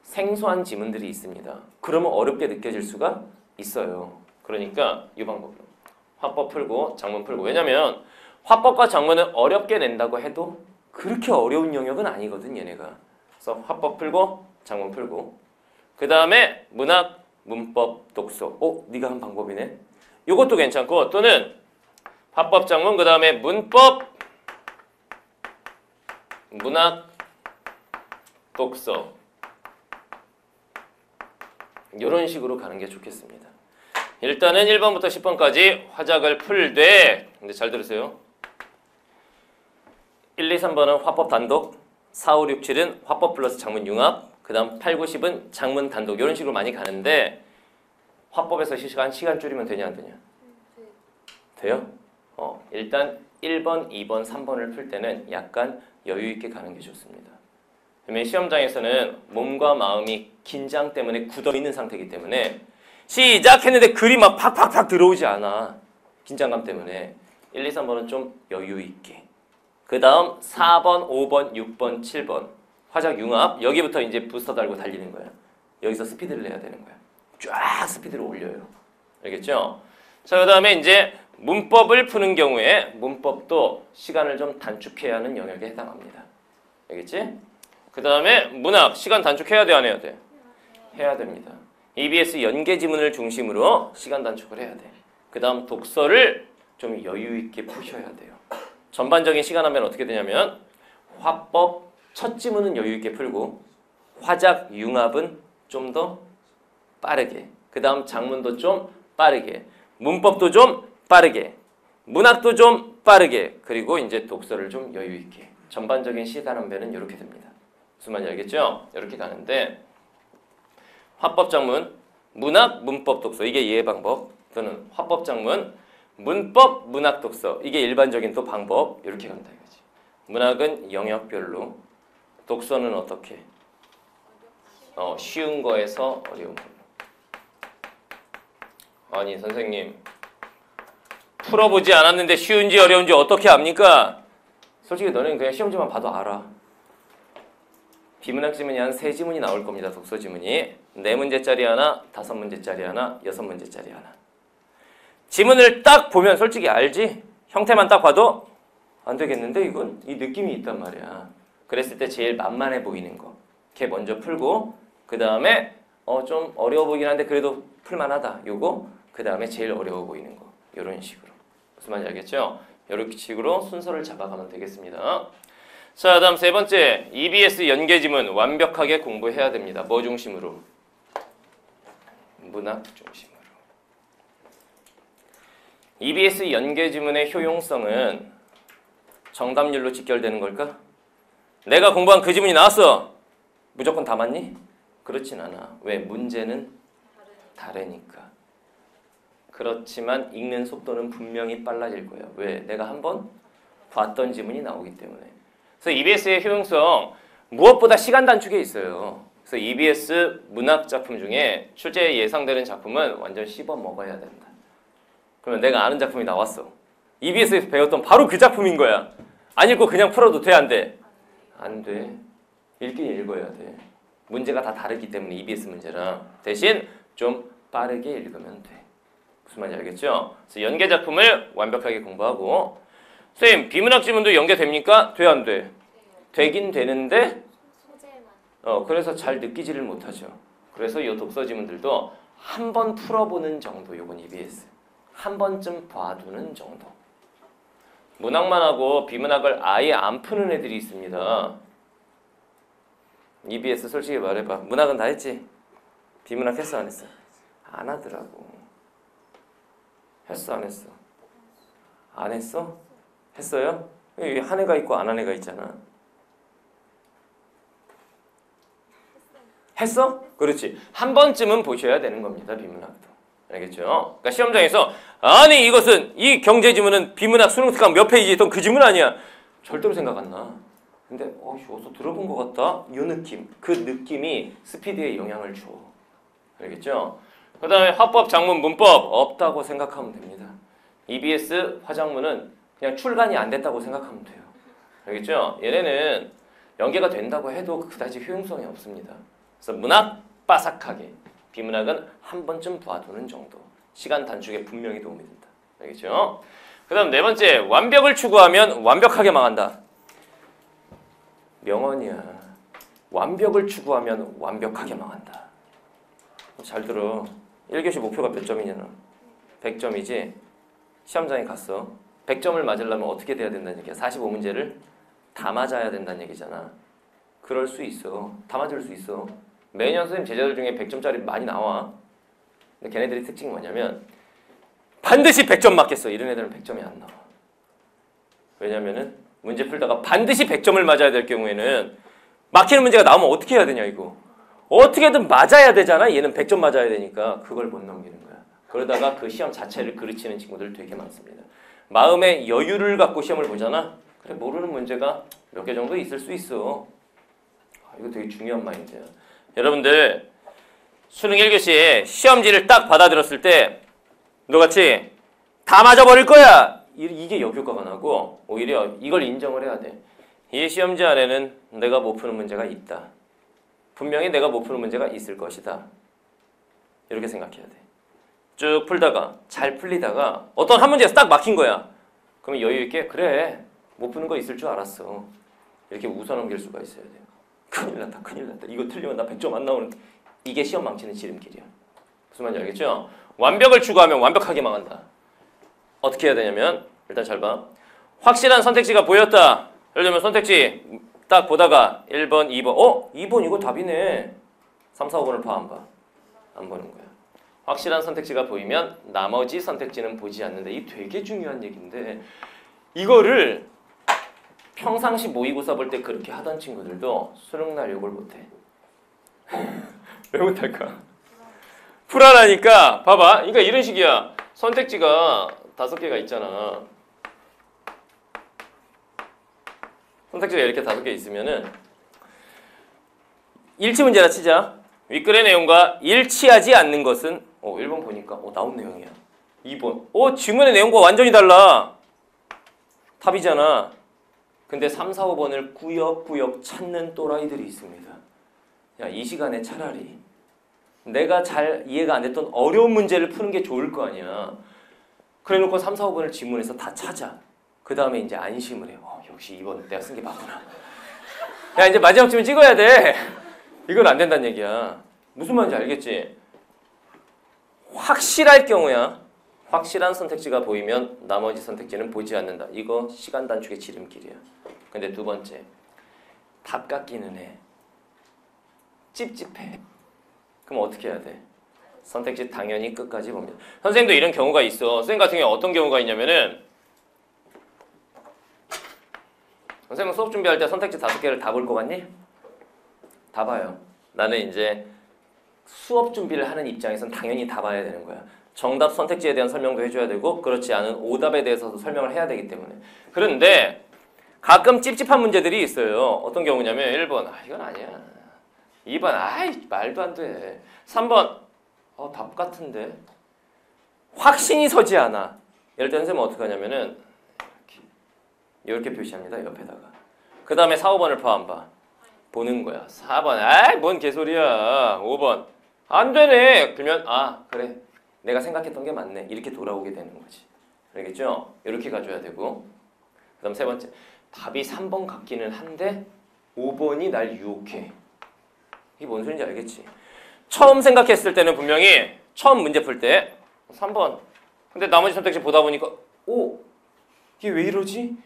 생소한 지문들이 있습니다. 그러면 어렵게 느껴질 수가 있어요. 그러니까 이 방법으로 화법 풀고 작문 풀고. 왜냐면 화법과 작문은 어렵게 낸다고 해도 그렇게 어려운 영역은 아니거든 얘네가. 그래서 화법 풀고 작문 풀고 그 다음에 문학, 문법, 독서. 네가 한 방법이네. 이것도 괜찮고 또는 화법, 작문 그 다음에 문법, 문학, 독서 이런 식으로 가는 게 좋겠습니다. 일단은 1번부터 10번까지 화작을 풀되 근데 잘 들으세요. 1, 2, 3번은 화법 단독 4, 5, 6, 7은 화법 플러스 작문 융합 그 다음 8, 9, 10은 작문 단독 이런 식으로 많이 가는데 화법에서 시간 줄이면 되냐 안 되냐? 돼요? 일단 1번, 2번, 3번을 풀 때는 약간 여유 있게 가는 게 좋습니다. 그러면 시험장에서는 몸과 마음이 긴장 때문에 굳어있는 상태이기 때문에 시작 했는데 글이 막 팍팍팍 들어오지 않아. 긴장감 때문에 1, 2, 3번은 좀 여유 있게 그 다음 4번, 5번, 6번, 7번 화작 융합 여기부터 이제 부스터 달고 달리는 거야. 여기서 스피드를 내야 되는 거야. 쫙 스피드를 올려요. 알겠죠? 자, 그 다음에 이제 문법을 푸는 경우에 문법도 시간을 좀 단축해야 하는 영역에 해당합니다. 알겠지? 그 다음에 문학 시간 단축해야 돼 안 해야 돼? 해야 됩니다. EBS 연계 지문을 중심으로 시간 단축을 해야 돼. 그 다음 독서를 좀 여유 있게 푸셔야 돼요. 전반적인 시간 하면 어떻게 되냐면 화법 첫 지문은 여유 있게 풀고 화작 융합은 좀 더 빠르게 그 다음 작문도 좀 빠르게 문법도 좀 빠르게 문학도 좀 빠르게 그리고 이제 독서를 좀 여유 있게 전반적인 시간 안배는 이렇게 됩니다. 무슨 말인지 알겠죠? 이렇게 가는데 화법 작문 문학 문법 독서 이게 이해 방법 또는 화법 작문 문법, 문학, 독서. 이게 일반적인 또 방법. 이렇게 간다 이거지. 문학은 영역별로, 독서는 어떻게? 쉬운 거에서 어려운 걸로. 아니 선생님 풀어보지 않았는데 쉬운지 어려운지 어떻게 압니까? 솔직히 너는 그냥 시험지만 봐도 알아. 비문학 지문이 한 3지문이 나올 겁니다. 독서 지문이 4문제짜리 하나, 5문제짜리 하나, 6문제짜리 하나. 지문을 딱 보면 솔직히 알지? 형태만 딱 봐도 안 되겠는데 이건? 이 느낌이 있단 말이야. 그랬을 때 제일 만만해 보이는 거 걔 먼저 풀고 그 다음에 좀 어려워 보이긴 한데 그래도 풀만하다 요거 그 다음에 제일 어려워 보이는 거 이런 식으로. 무슨 말인지 알겠죠? 이렇게 식으로 순서를 잡아가면 되겠습니다. 자, 다음 세 번째 EBS 연계지문 완벽하게 공부해야 됩니다. 뭐 중심으로? 문학 중심으로. EBS 연계지문의 효용성은 정답률로 직결되는 걸까? 내가 공부한 그 지문이 나왔어. 무조건 다 맞니? 그렇진 않아. 왜? 문제는 다르니까. 그렇지만 읽는 속도는 분명히 빨라질 거야. 왜? 내가 한번 봤던 지문이 나오기 때문에. 그래서 EBS의 효용성 무엇보다 시간 단축에 있어요. 그래서 EBS 문학 작품 중에 출제에 예상되는 작품은 완전 씹어 먹어야 된다. 그러면 내가 아는 작품이 나왔어. EBS에서 배웠던 바로 그 작품인 거야. 안 읽고 그냥 풀어도 돼? 안 돼? 안 돼. 읽긴 읽어야 돼. 문제가 다 다르기 때문에 EBS 문제랑. 대신 좀 빠르게 읽으면 돼. 무슨 말인지 알겠죠? 그래서 연계 작품을 완벽하게 공부하고. 선생님, 비문학 지문도 연계됩니까? 돼, 안 돼? 되긴 되는데 그래서 잘 느끼지를 못하죠. 그래서 이 독서 지문들도 한 번 풀어보는 정도. 요건 EBS. 한 번쯤 봐두는 정도. 문학만 하고 비문학을 아예 안 푸는 애들이 있습니다. EBS 솔직히 말해봐. 문학은 다 했지? 비문학 했어 안 했어? 안 하더라고. 했어 안 했어? 안 했어? 했어요? 여기 한 애가 있고 안 한 애가 있잖아. 했어? 그렇지. 한 번쯤은 보셔야 되는 겁니다. 비문학도. 알겠죠? 그러니까 시험장에서 아니 이것은 이 경제지문은 비문학 수능 특강 몇 페이지에 있던 그 지문 아니야. 절대로 생각 안 나. 근데 어디서 들어본 것 같다? 이 느낌. 그 느낌이 스피드에 영향을 줘. 알겠죠? 그 다음에 화법, 작문, 문법 없다고 생각하면 됩니다. EBS 화작문은 그냥 출간이 안 됐다고 생각하면 돼요. 알겠죠? 얘네는 연계가 된다고 해도 그다지 효용성이 없습니다. 그래서 문학 빠삭하게, 비문학은 한 번쯤 봐두는 정도. 시간 단축에 분명히 도움이 된다. 알겠죠? 그 다음 네 번째, 완벽을 추구하면 완벽하게 망한다. 명언이야. 완벽을 추구하면 완벽하게 망한다. 잘 들어. 1교시 목표가 몇 점이냐? 100점이지? 시험장에 갔어. 100점을 맞으려면 어떻게 돼야 된다는 얘기야? 45문제를 다 맞아야 된다는 얘기잖아. 그럴 수 있어. 다 맞을 수 있어. 매년 선생님 제자들 중에 100점짜리 많이 나와. 근데 걔네들이 특징이 뭐냐면 반드시 100점 맞겠어. 이런 애들은 100점이 안 나와. 왜냐면은 문제 풀다가 반드시 100점을 맞아야 될 경우에는 막히는 문제가 나오면 어떻게 해야 되냐 이거. 어떻게든 맞아야 되잖아. 얘는 100점 맞아야 되니까 그걸 못 넘기는 거야. 그러다가 그 시험 자체를 그르치는 친구들 되게 많습니다. 마음의 여유를 갖고 시험을 보잖아. 그래 모르는 문제가 몇 개 정도 있을 수 있어. 이거 되게 중요한 마인드야. 여러분들 수능 1교시에 시험지를 딱 받아들었을 때 너같이 다 맞아버릴 거야. 이게 역효과가 나고 오히려 이걸 인정을 해야 돼. 이 시험지 안에는 내가 못 푸는 문제가 있다. 분명히 내가 못 푸는 문제가 있을 것이다. 이렇게 생각해야 돼. 쭉 풀다가 잘 풀리다가 어떤 한 문제에서 딱 막힌 거야. 그러면 여유 있게 그래 못 푸는 거 있을 줄 알았어. 이렇게 웃어넘길 수가 있어야 돼요. 큰일 났다 큰일 났다. 이거 틀리면 나 100점 안 나오는. 이게 시험 망치는 지름길이야. 무슨 말인지 알겠죠? 완벽을 추구하면 완벽하게 망한다. 어떻게 해야 되냐면 일단 잘 봐. 확실한 선택지가 보였다. 예를 들면 선택지 딱 보다가 1번, 2번 2번 이거 답이네. 3, 4, 5번을 봐 안 봐? 안 보는 거야. 확실한 선택지가 보이면 나머지 선택지는 보지 않는다. 이게 되게 중요한 얘기인데 이거를 평상시 모의고사 볼 때 그렇게 하던 친구들도 수능날 욕을 못해. 왜 못할까? 불안하니까 봐봐. 그러니까 이런 식이야. 선택지가 5개가 있잖아. 선택지가 이렇게 5개 있으면은 일치 문제라 치자. 윗글의 내용과 일치하지 않는 것은 1번 보니까 나온 내용이야. 2번 지문의 내용과 완전히 달라. 답이잖아. 근데 3, 4, 5번을 꾸역꾸역 찾는 또라이들이 있습니다. 야, 이 시간에 차라리 내가 잘 이해가 안 됐던 어려운 문제를 푸는 게 좋을 거 아니야. 그래놓고 3, 4, 5번을 지문에서 다 찾아. 그 다음에 이제 안심을 해. 역시 2번 내가 쓴 게 맞구나. 야, 이제 마지막쯤에 찍어야 돼. 이건 안 된다는 얘기야. 무슨 말인지 알겠지? 확실할 경우야. 확실한 선택지가 보이면 나머지 선택지는 보지 않는다. 이거 시간 단축의 지름길이야. 근데 두 번째, 답 같기는 해. 찝찝해. 그럼 어떻게 해야 돼? 선택지 당연히 끝까지 봅니다. 선생님도 이런 경우가 있어. 선생님 같은 경우 어떤 경우가 있냐면은 선생님 수업 준비할 때 선택지 5개를 다 볼 것 같니? 다 봐요. 나는 이제 수업 준비를 하는 입장에선 당연히 다 봐야 되는 거야. 정답 선택지에 대한 설명도 해줘야 되고 그렇지 않은 오답에 대해서도 설명을 해야 되기 때문에. 그런데 가끔 찝찝한 문제들이 있어요. 어떤 경우냐면 1번 이건 아니야. 2번 말도 안 돼. 3번 답 같은데 확신이 서지 않아. 이럴 때 선생님은 어떻게 하냐면은 이렇게 표시합니다. 옆에다가. 그 다음에 4, 5번을 봐 안 봐? 보는 거야. 4번 뭔 개소리야. 5번 안 되네. 그러면 그래 내가 생각했던 게 맞네. 이렇게 돌아오게 되는 거지. 알겠죠? 이렇게 가져야 되고 그 다음 세 번째 답이 3번 같기는 한데 5번이 날 유혹해. 이게 뭔 소리인지 알겠지? 처음 생각했을 때는 분명히 처음 문제 풀 때 3번 근데 나머지 선택지 보다 보니까 이게 왜 이러지?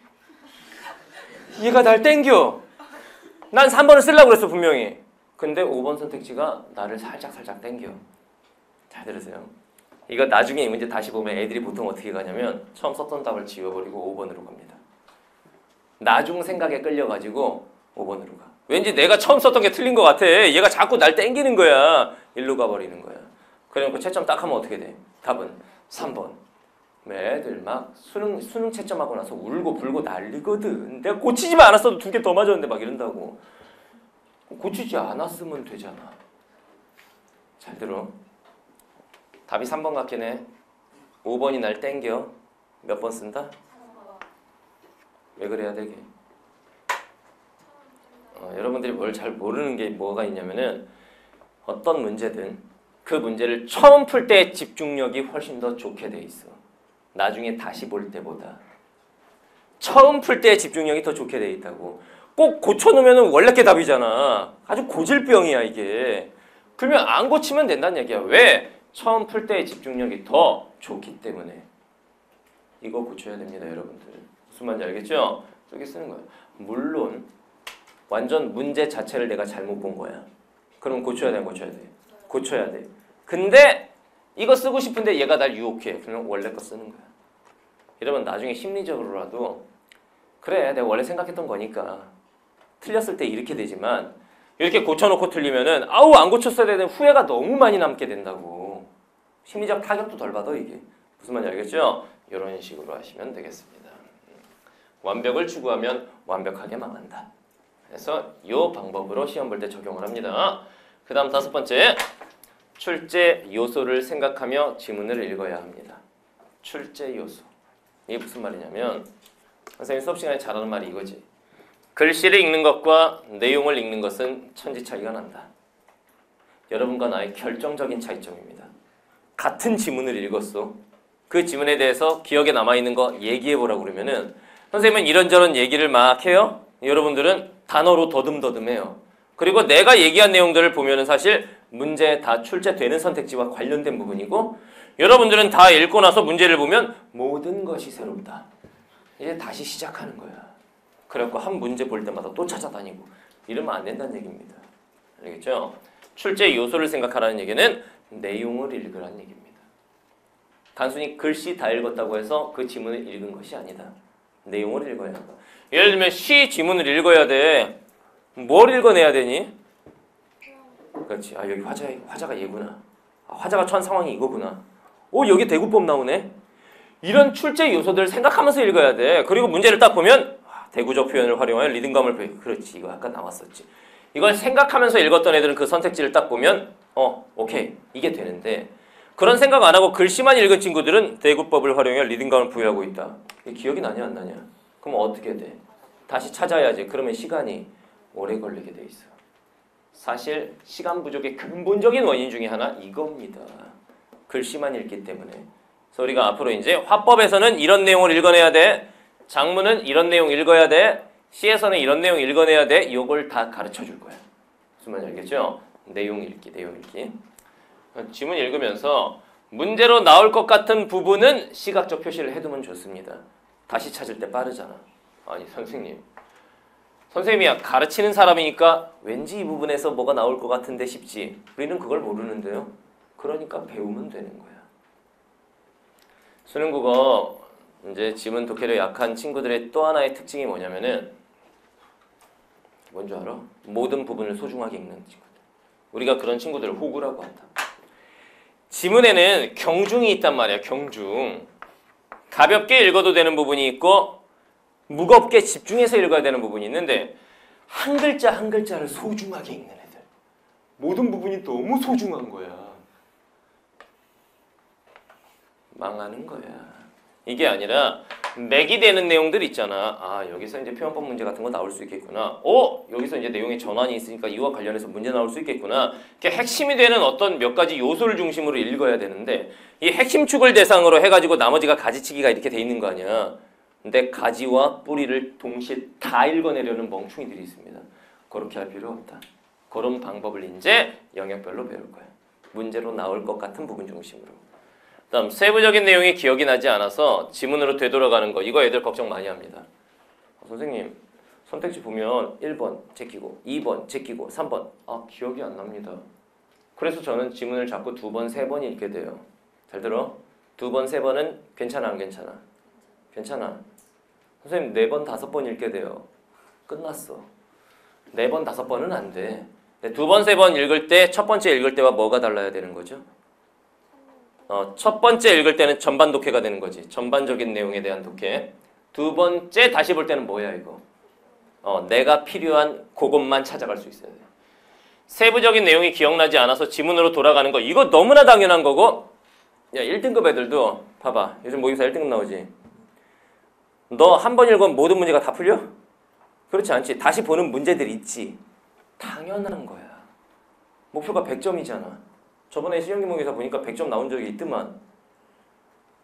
얘가 날 땡겨. 난 3번을 쓰려고 그랬어 분명히. 근데 5번 선택지가 나를 살짝 땡겨. 잘 들으세요. 이거 나중에 이 문제 다시 보면 애들이 보통 어떻게 가냐면 처음 썼던 답을 지워버리고 5번으로 갑니다. 나중 생각에 끌려가지고 5번으로 가. 왠지 내가 처음 썼던 게 틀린 것 같아. 얘가 자꾸 날 땡기는 거야. 일로 가버리는 거야. 그래놓고 채점 딱 하면 어떻게 돼? 답은 3번. 애들 막 수능 채점하고 나서 울고 불고 난리거든. 내가 고치지만 않았어도 2개 더 맞았는데 막 이런다고. 고치지 않았으면 되잖아. 잘 들어. 답이 3번 같긴 해. 5번이 날 땡겨. 몇 번 쓴다? 왜 그래야 되게? 여러분들이 뭘 잘 모르는 게 뭐가 있냐면은 어떤 문제든 그 문제를 처음 풀 때 집중력이 훨씬 더 좋게 돼 있어. 나중에 다시 볼 때보다. 처음 풀 때 집중력이 더 좋게 돼 있다고. 꼭 고쳐놓으면 원래 게 답이잖아. 아주 고질병이야 이게. 그러면 안 고치면 된다는 얘기야. 왜? 처음 풀 때의 집중력이 더 좋기 때문에. 이거 고쳐야 됩니다 여러분들. 무슨 말인지 알겠죠? 저기 쓰는 거야. 물론 완전 문제 자체를 내가 잘못 본 거야. 그럼 고쳐야 돼, 안 고쳐야 돼? 고쳐야 돼. 근데 이거 쓰고 싶은데 얘가 날 유혹해. 그러면 원래 거 쓰는 거야. 이러면 나중에 심리적으로라도 그래 내가 원래 생각했던 거니까 틀렸을 때 이렇게 되지만 이렇게 고쳐놓고 틀리면은 안 고쳤어야 되는 후회가 너무 많이 남게 된다고. 심리적 타격도 덜 받아 이게. 무슨 말인지 알겠죠? 이런 식으로 하시면 되겠습니다. 완벽을 추구하면 완벽하게 망한다. 그래서 이 방법으로 시험 볼 때 적용을 합니다. 그 다음 5번째, 출제 요소를 생각하며 지문을 읽어야 합니다. 출제 요소. 이게 무슨 말이냐면 선생님 수업 시간에 잘하는 말이 이거지. 글씨를 읽는 것과 내용을 읽는 것은 천지 차이가 난다. 여러분과 나의 결정적인 차이점입니다. 같은 지문을 읽었어. 그 지문에 대해서 기억에 남아있는 거 얘기해보라고 그러면은 선생님은 이런저런 얘기를 막 해요. 여러분들은 단어로 더듬더듬해요. 그리고 내가 얘기한 내용들을 보면은 사실 문제에 다 출제되는 선택지와 관련된 부분이고 여러분들은 다 읽고 나서 문제를 보면 모든 것이 새롭다. 이제 다시 시작하는 거야. 그래갖고 한 문제 볼 때마다 또 찾아다니고 이러면 안 된다는 얘기입니다. 알겠죠? 출제 요소를 생각하라는 얘기는 내용을 읽으라는 얘기입니다. 단순히 글씨 다 읽었다고 해서 그 지문을 읽은 것이 아니다. 내용을 읽어야 한다. 예를 들면 시 지문을 읽어야 돼. 뭘 읽어내야 되니? 그렇지. 여기 화자가 얘구나. 화자가 처한 상황이 이거구나. 여기 대구법 나오네. 이런 출제 요소들을 생각하면서 읽어야 돼. 그리고 문제를 딱 보면 대구적 표현을 활용하여 리듬감을 그렇지. 이거 아까 나왔었지. 이걸 생각하면서 읽었던 애들은 그 선택지를 딱 보면 오케이. 이게 되는데 그런 생각 안 하고 글씨만 읽은 친구들은 대구법을 활용해 리듬감을 부여하고 있다. 기억이 나냐 안 나냐? 그럼 어떻게 돼? 다시 찾아야지. 그러면 시간이 오래 걸리게 돼 있어. 사실 시간 부족의 근본적인 원인 중에 하나 이겁니다. 글씨만 읽기 때문에. 그래서 우리가 앞으로 이제 화법에서는 이런 내용을 읽어내야 돼. 작문은 이런 내용 읽어야 돼. 시에서는 이런 내용 읽어내야 돼. 이걸 다 가르쳐 줄 거야. 무슨 말인지 알겠죠? 내용 읽기, 내용 읽기. 지문 읽으면서 문제로 나올 것 같은 부분은 시각적 표시를 해두면 좋습니다. 다시 찾을 때 빠르잖아. 아니 선생님이야 가르치는 사람이니까 왠지 이 부분에서 뭐가 나올 것 같은데 싶지. 우리는 그걸 모르는데요. 그러니까 배우면 되는 거야. 수능국어 이제 지문 독해력 약한 친구들의 또 하나의 특징이 뭐냐면은 뭔지 알아? 모든 부분을 소중하게 읽는 친구들. 우리가 그런 친구들을 호구라고 한다. 지문에는 경중이 있단 말이야. 경중. 가볍게 읽어도 되는 부분이 있고 무겁게 집중해서 읽어야 되는 부분이 있는데 한 글자 한 글자를 소중하게 읽는 애들. 모든 부분이 너무 소중한 거야. 망하는 거야. 이게 아니라 맥이 되는 내용들 있잖아. 아 여기서 이제 표현법 문제 같은 거 나올 수 있겠구나. 여기서 이제 내용에 전환이 있으니까 이와 관련해서 문제 나올 수 있겠구나. 이렇게 핵심이 되는 어떤 몇 가지 요소를 중심으로 읽어야 되는데 이 핵심 축을 대상으로 해가지고 나머지가 가지치기가 이렇게 돼 있는 거 아니야. 근데 가지와 뿌리를 동시에 다 읽어내려는 멍충이들이 있습니다. 그렇게 할 필요 없다. 그런 방법을 이제 영역별로 배울 거야. 문제로 나올 것 같은 부분 중심으로. 다음 세부적인 내용이 기억이 나지 않아서 지문으로 되돌아가는 거. 이거 애들 걱정 많이 합니다. 선생님 선택지 보면 1번 제끼고 2번 제끼고 3번 기억이 안 납니다. 그래서 저는 지문을 자꾸 2번, 3번 읽게 돼요. 잘 들어? 2번, 3번은 괜찮아 안 괜찮아? 괜찮아. 선생님 4번, 5번 읽게 돼요. 끝났어. 4번, 5번은 안 돼. 2번, 3번 읽을 때 첫 번째 읽을 때와 뭐가 달라야 되는 거죠? 첫 번째 읽을 때는 전반 독해가 되는 거지. 전반적인 내용에 대한 독해. 두 번째 다시 볼 때는 뭐야 이거? 내가 필요한 그것만 찾아갈 수 있어야 돼. 세부적인 내용이 기억나지 않아서 지문으로 돌아가는 거. 이거 너무나 당연한 거고. 야 1등급 애들도 봐봐. 요즘 모의고사 1등급 나오지. 너 한 번 읽으면 모든 문제가 다 풀려? 그렇지 않지. 다시 보는 문제들 있지. 당연한 거야. 목표가 100점이잖아. 저번에 시험기목에서 보니까 100점 나온 적이 있더만.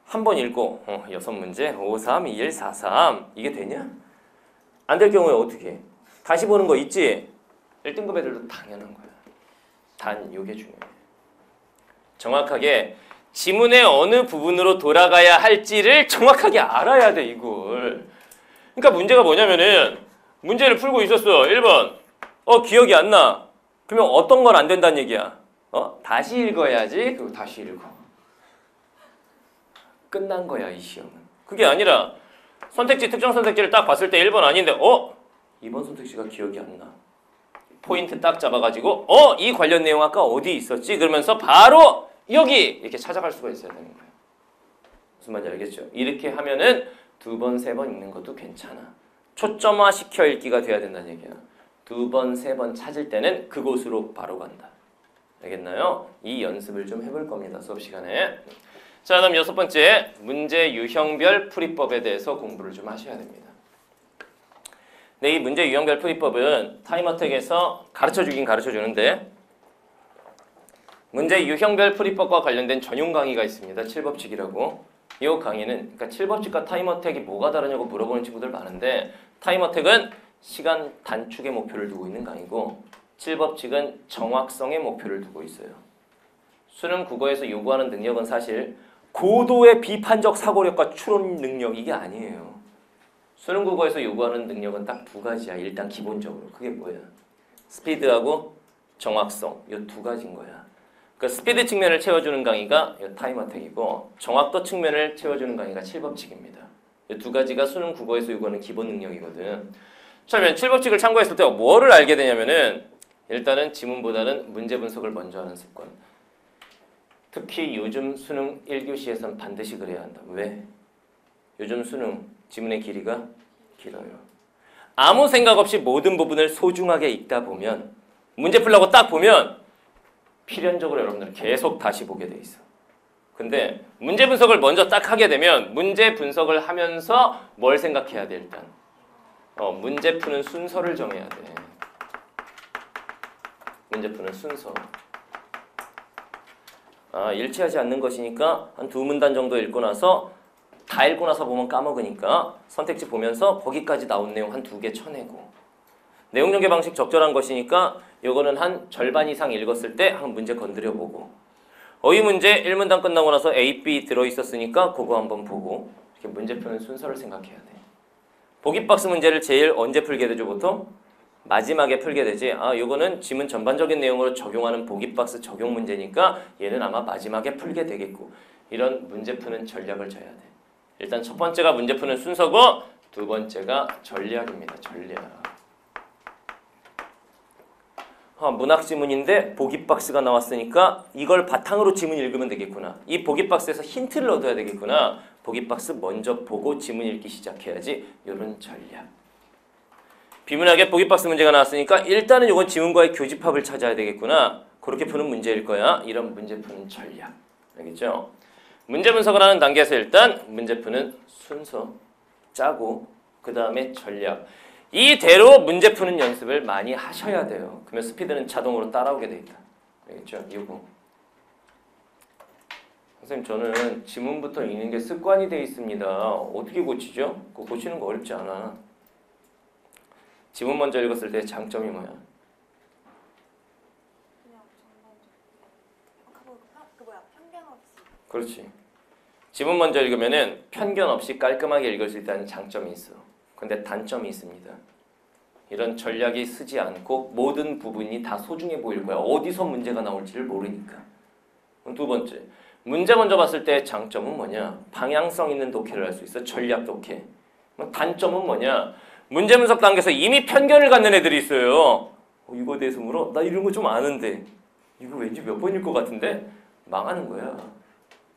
한 번 읽고 6문제 5, 3, 2, 1, 4, 3 이게 되냐? 안 될 경우에 어떻게 해? 다시 보는 거 있지? 1등급 애들도 당연한 거야. 단 이게 중요해. 정확하게 지문의 어느 부분으로 돌아가야 할지를 정확하게 알아야 돼 이걸. 그러니까 문제가 뭐냐면은 문제를 풀고 있었어. 1번 기억이 안 나. 그러면 어떤 건 안 된다는 얘기야? 다시 읽어야지. 그리고 다시 읽어. 끝난 거야 이 시험은. 그게 아니라 선택지 특정 선택지를 딱 봤을 때 1번 아닌데 2번 선택지가 기억이 안 나. 포인트 딱 잡아가지고 이 관련 내용 아까 어디 있었지? 그러면서 바로 여기 이렇게 찾아갈 수가 있어야 되는 거야. 무슨 말인지 알겠죠? 이렇게 하면은 2번, 3번 읽는 것도 괜찮아. 초점화 시켜 읽기가 돼야 된다는 얘기야. 2번, 3번 찾을 때는 그곳으로 바로 간다. 알겠나요? 이 연습을 좀 해볼 겁니다. 수업 시간에. 자, 다음 6번째 문제 유형별 풀이법에 대해서 공부를 좀 하셔야 됩니다. 네, 이 문제 유형별 풀이법은 타임어택에서 가르쳐주긴 가르쳐주는데 문제 유형별 풀이법과 관련된 전용 강의가 있습니다. 7법칙이라고. 이 강의는 그러니까 7법칙과 타임어택이 뭐가 다르냐고 물어보는 친구들 많은데 타임어택은 시간 단축의 목표를 두고 있는 강의고 7법칙은 정확성의 목표를 두고 있어요. 수능 국어에서 요구하는 능력은 사실 고도의 비판적 사고력과 추론 능력 이게 아니에요. 수능 국어에서 요구하는 능력은 딱 2가지야. 일단 기본적으로. 그게 뭐야? 스피드하고 정확성. 이 2가지인 거야. 그 스피드 측면을 채워주는 강의가 타임어택이고 정확도 측면을 채워주는 강의가 7법칙입니다. 이 2가지가 수능 국어에서 요구하는 기본 능력이거든. 그러면 7법칙을 참고했을 때 뭐를 알게 되냐면은 일단은 지문보다는 문제 분석을 먼저 하는 습관. 특히 요즘 수능 1교시에서는 반드시 그래야 한다. 왜? 요즘 수능 지문의 길이가 길어요. 아무 생각 없이 모든 부분을 소중하게 읽다 보면 문제 풀려고 딱 보면 필연적으로 여러분들은 계속 다시 보게 돼 있어. 근데 문제 분석을 먼저 딱 하게 되면 문제 분석을 하면서 뭘 생각해야 돼 일단? 문제 푸는 순서를 정해야 돼. 문제 푸는 순서. 일치하지 않는 것이니까 한 2문단 정도 읽고 나서 다 읽고 나서 보면 까먹으니까 선택지 보면서 거기까지 나온 내용 한 2개 쳐내고 내용 전개 방식 적절한 것이니까 요거는 한 절반 이상 읽었을 때 한 문제 건드려 보고 어휘 문제 1문단 끝나고 나서 A, B 들어있었으니까 그거 한번 보고 이렇게 문제 푸는 순서를 생각해야 돼. 보기 박스 문제를 제일 언제 풀게 되죠 보통? 마지막에 풀게 되지. 요거는 지문 전반적인 내용으로 적용하는 보기 박스 적용 문제니까 얘는 아마 마지막에 풀게 되겠고 이런 문제 푸는 전략을 짜야 돼. 일단 첫 번째가 문제 푸는 순서고 두 번째가 전략입니다. 전략. 문학 지문인데 보기 박스가 나왔으니까 이걸 바탕으로 지문 읽으면 되겠구나. 이 보기 박스에서 힌트를 얻어야 되겠구나. 보기 박스 먼저 보고 지문 읽기 시작해야지. 이런 전략. 비문학에 보기 박스 문제가 나왔으니까 일단은 이건 지문과의 교집합을 찾아야 되겠구나. 그렇게 푸는 문제일 거야. 이런 문제 푸는 전략. 알겠죠? 문제 분석을 하는 단계에서 일단 문제 푸는 순서 짜고 그 다음에 전략. 이대로 문제 푸는 연습을 많이 하셔야 돼요. 그러면 스피드는 자동으로 따라오게 돼 있다. 알겠죠? 이거. 선생님 저는 지문부터 읽는 게 습관이 돼 있습니다. 어떻게 고치죠? 그거 고치는 거 어렵지 않아. 지문 먼저 읽었을 때 장점이 뭐야? 그냥 전반적으로 편견 없이. 그렇지. 지문 먼저 읽으면은 편견 없이 깔끔하게 읽을 수 있다는 장점이 있어. 근데 단점이 있습니다. 이런 전략이 쓰지 않고 모든 부분이 다 소중해 보일 거야. 어디서 문제가 나올지를 모르니까. 두 번째, 문제 먼저 봤을 때 장점은 뭐냐? 방향성 있는 독해를 할 수 있어. 전략 독해. 단점은 뭐냐? 문제 분석 단계에서 이미 편견을 갖는 애들이 있어요. 이거에 대해서 물어? 나 이런 거 좀 아는데. 이거 왠지 몇 번일 것 같은데? 망하는 거야.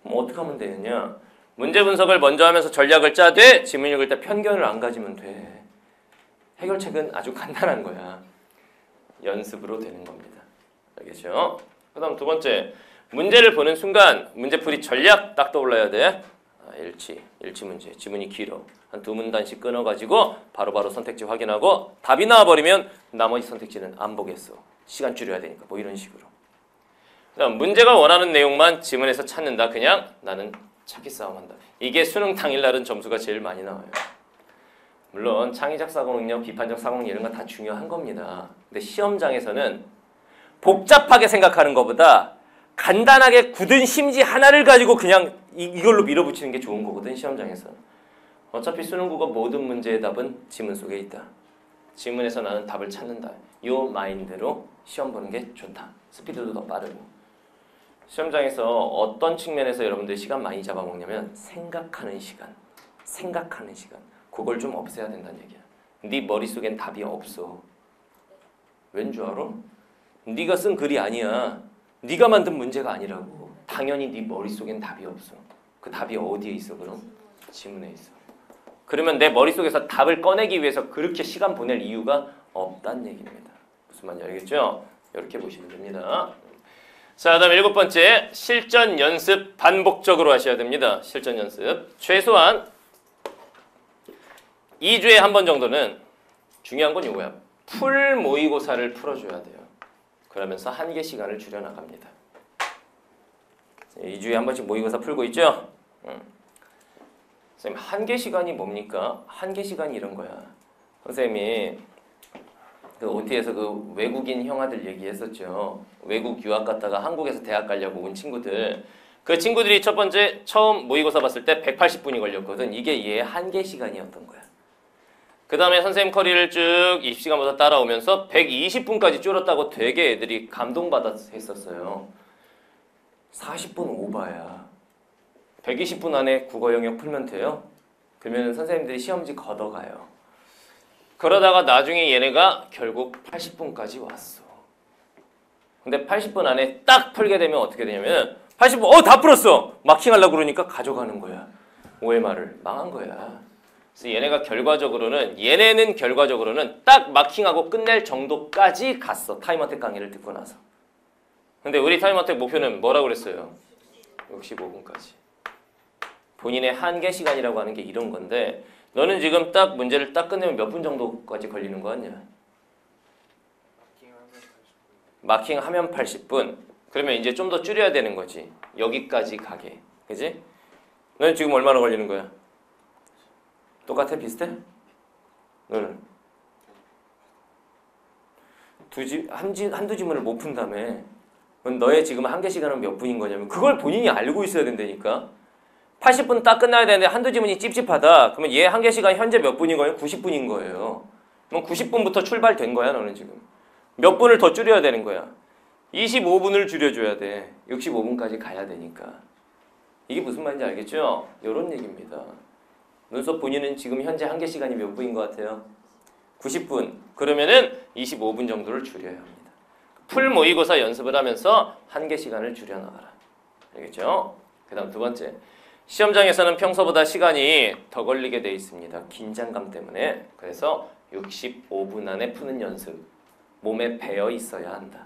그럼 어떻게 하면 되느냐? 문제 분석을 먼저 하면서 전략을 짜되 지문 읽을 때 편견을 안 가지면 돼. 해결책은 아주 간단한 거야. 연습으로 되는 겁니다. 알겠죠? 그 다음 두 번째, 문제를 보는 순간 문제풀이 전략 딱 떠올라야 돼. 일치 문제. 지문이 길어. 한 2문단씩 끊어가지고 바로바로 선택지 확인하고 답이 나와버리면 나머지 선택지는 안 보겠어. 시간 줄여야 되니까 뭐 이런 식으로. 그다음 문제가 원하는 내용만 지문에서 찾는다. 그냥 나는 찾기 싸움한다. 이게 수능 당일날은 점수가 제일 많이 나와요. 물론 창의적 사고 능력, 비판적 사고 능력 이런 건 다 중요한 겁니다. 근데 시험장에서는 복잡하게 생각하는 것보다 간단하게 굳은 심지 하나를 가지고 그냥 이걸로 밀어붙이는 게 좋은 거거든. 시험장에서. 어차피 수능 국어 모든 문제의 답은 지문 속에 있다. 지문에서 나는 답을 찾는다. 이 마인드로 시험 보는 게 좋다. 스피드도 더 빠르고. 시험장에서 어떤 측면에서 여러분들이 시간 많이 잡아먹냐면 생각하는 시간. 그걸 좀 없애야 된다는 얘기야. 네 머릿속엔 답이 없어. 왠 줄 알아? 네가 쓴 글이 아니야. 네가 만든 문제가 아니라고. 당연히 네 머릿속엔 답이 없어. 그 답이 어디에 있어 그럼? 지문에 있어. 그러면 내 머릿속에서 답을 꺼내기 위해서 그렇게 시간 보낼 이유가 없다는 얘기입니다. 무슨 말인지 알겠죠? 이렇게 보시면 됩니다. 자, 다음 7번째, 실전 연습 반복적으로 하셔야 됩니다. 실전 연습. 최소한 2주에 한 번 정도는 중요한 건 이거야. 풀 모의고사를 풀어줘야 돼요. 그러면서 한계 시간을 줄여나갑니다. 2주에 한 번씩 모의고사 풀고 있죠? 선생님, 한계 시간이 뭡니까? 한계 시간이 이런 거야. 선생님이 그 OT에서 그 외국인 형아들 얘기했었죠. 외국 유학 갔다가 한국에서 대학 가려고 온 친구들. 그 친구들이 첫 번째 처음 모의고사 봤을 때 180분이 걸렸거든. 이게 얘의 한계 시간이었던 거야. 그 다음에 선생님 커리를 쭉 20시간마다 따라오면서 120분까지 줄었다고 되게 애들이 감동받아서 했었어요. 40분 오바야. 120분 안에 국어 영역 풀면 돼요? 그러면 선생님들이 시험지 걷어가요. 그러다가 나중에 얘네가 결국 80분까지 왔어. 근데 80분 안에 딱 풀게 되면 어떻게 되냐면 80분 다 풀었어. 마킹하려고 그러니까 가져가는 거야. OMR을 망한 거야. 그래서 얘네는 결과적으로는 딱 마킹하고 끝낼 정도까지 갔어. 타임어택 강의를 듣고 나서. 근데 우리 타임어택 목표는 뭐라고 그랬어요? 65분까지. 본인의 한계 시간이라고 하는 게 이런 건데 너는 지금 딱 문제를 딱 끝내면 몇 분 정도까지 걸리는 거 같냐? 마킹하면 80분. 그러면 이제 좀 더 줄여야 되는 거지. 여기까지 가게. 그지? 너는 지금 얼마나 걸리는 거야? 똑같아? 비슷해? 너는? 한두 지문을 못 푼다며. 그럼 너의 지금 한계 시간은 몇 분인 거냐면 그걸 본인이 알고 있어야 된다니까. 80분 딱 끝나야 되는데 한두 지문이 찝찝하다. 그러면 얘 한계 시간 현재 몇 분인 거예요? 90분인 거예요. 그럼 90분부터 출발된 거야 너는 지금. 몇 분을 더 줄여야 되는 거야? 25분을 줄여줘야 돼. 65분까지 가야 되니까. 이게 무슨 말인지 알겠죠? 이런 얘기입니다. 눈썹 본인은 지금 현재 한계 시간이 몇 분인 것 같아요? 90분. 그러면은 25분 정도를 줄여야 합니다. 풀 모의고사 연습을 하면서 한계 시간을 줄여나가라. 알겠죠? 그 다음 두 번째. 시험장에서는 평소보다 시간이 더 걸리게 돼 있습니다. 긴장감 때문에. 그래서 65분 안에 푸는 연습. 몸에 배어 있어야 한다.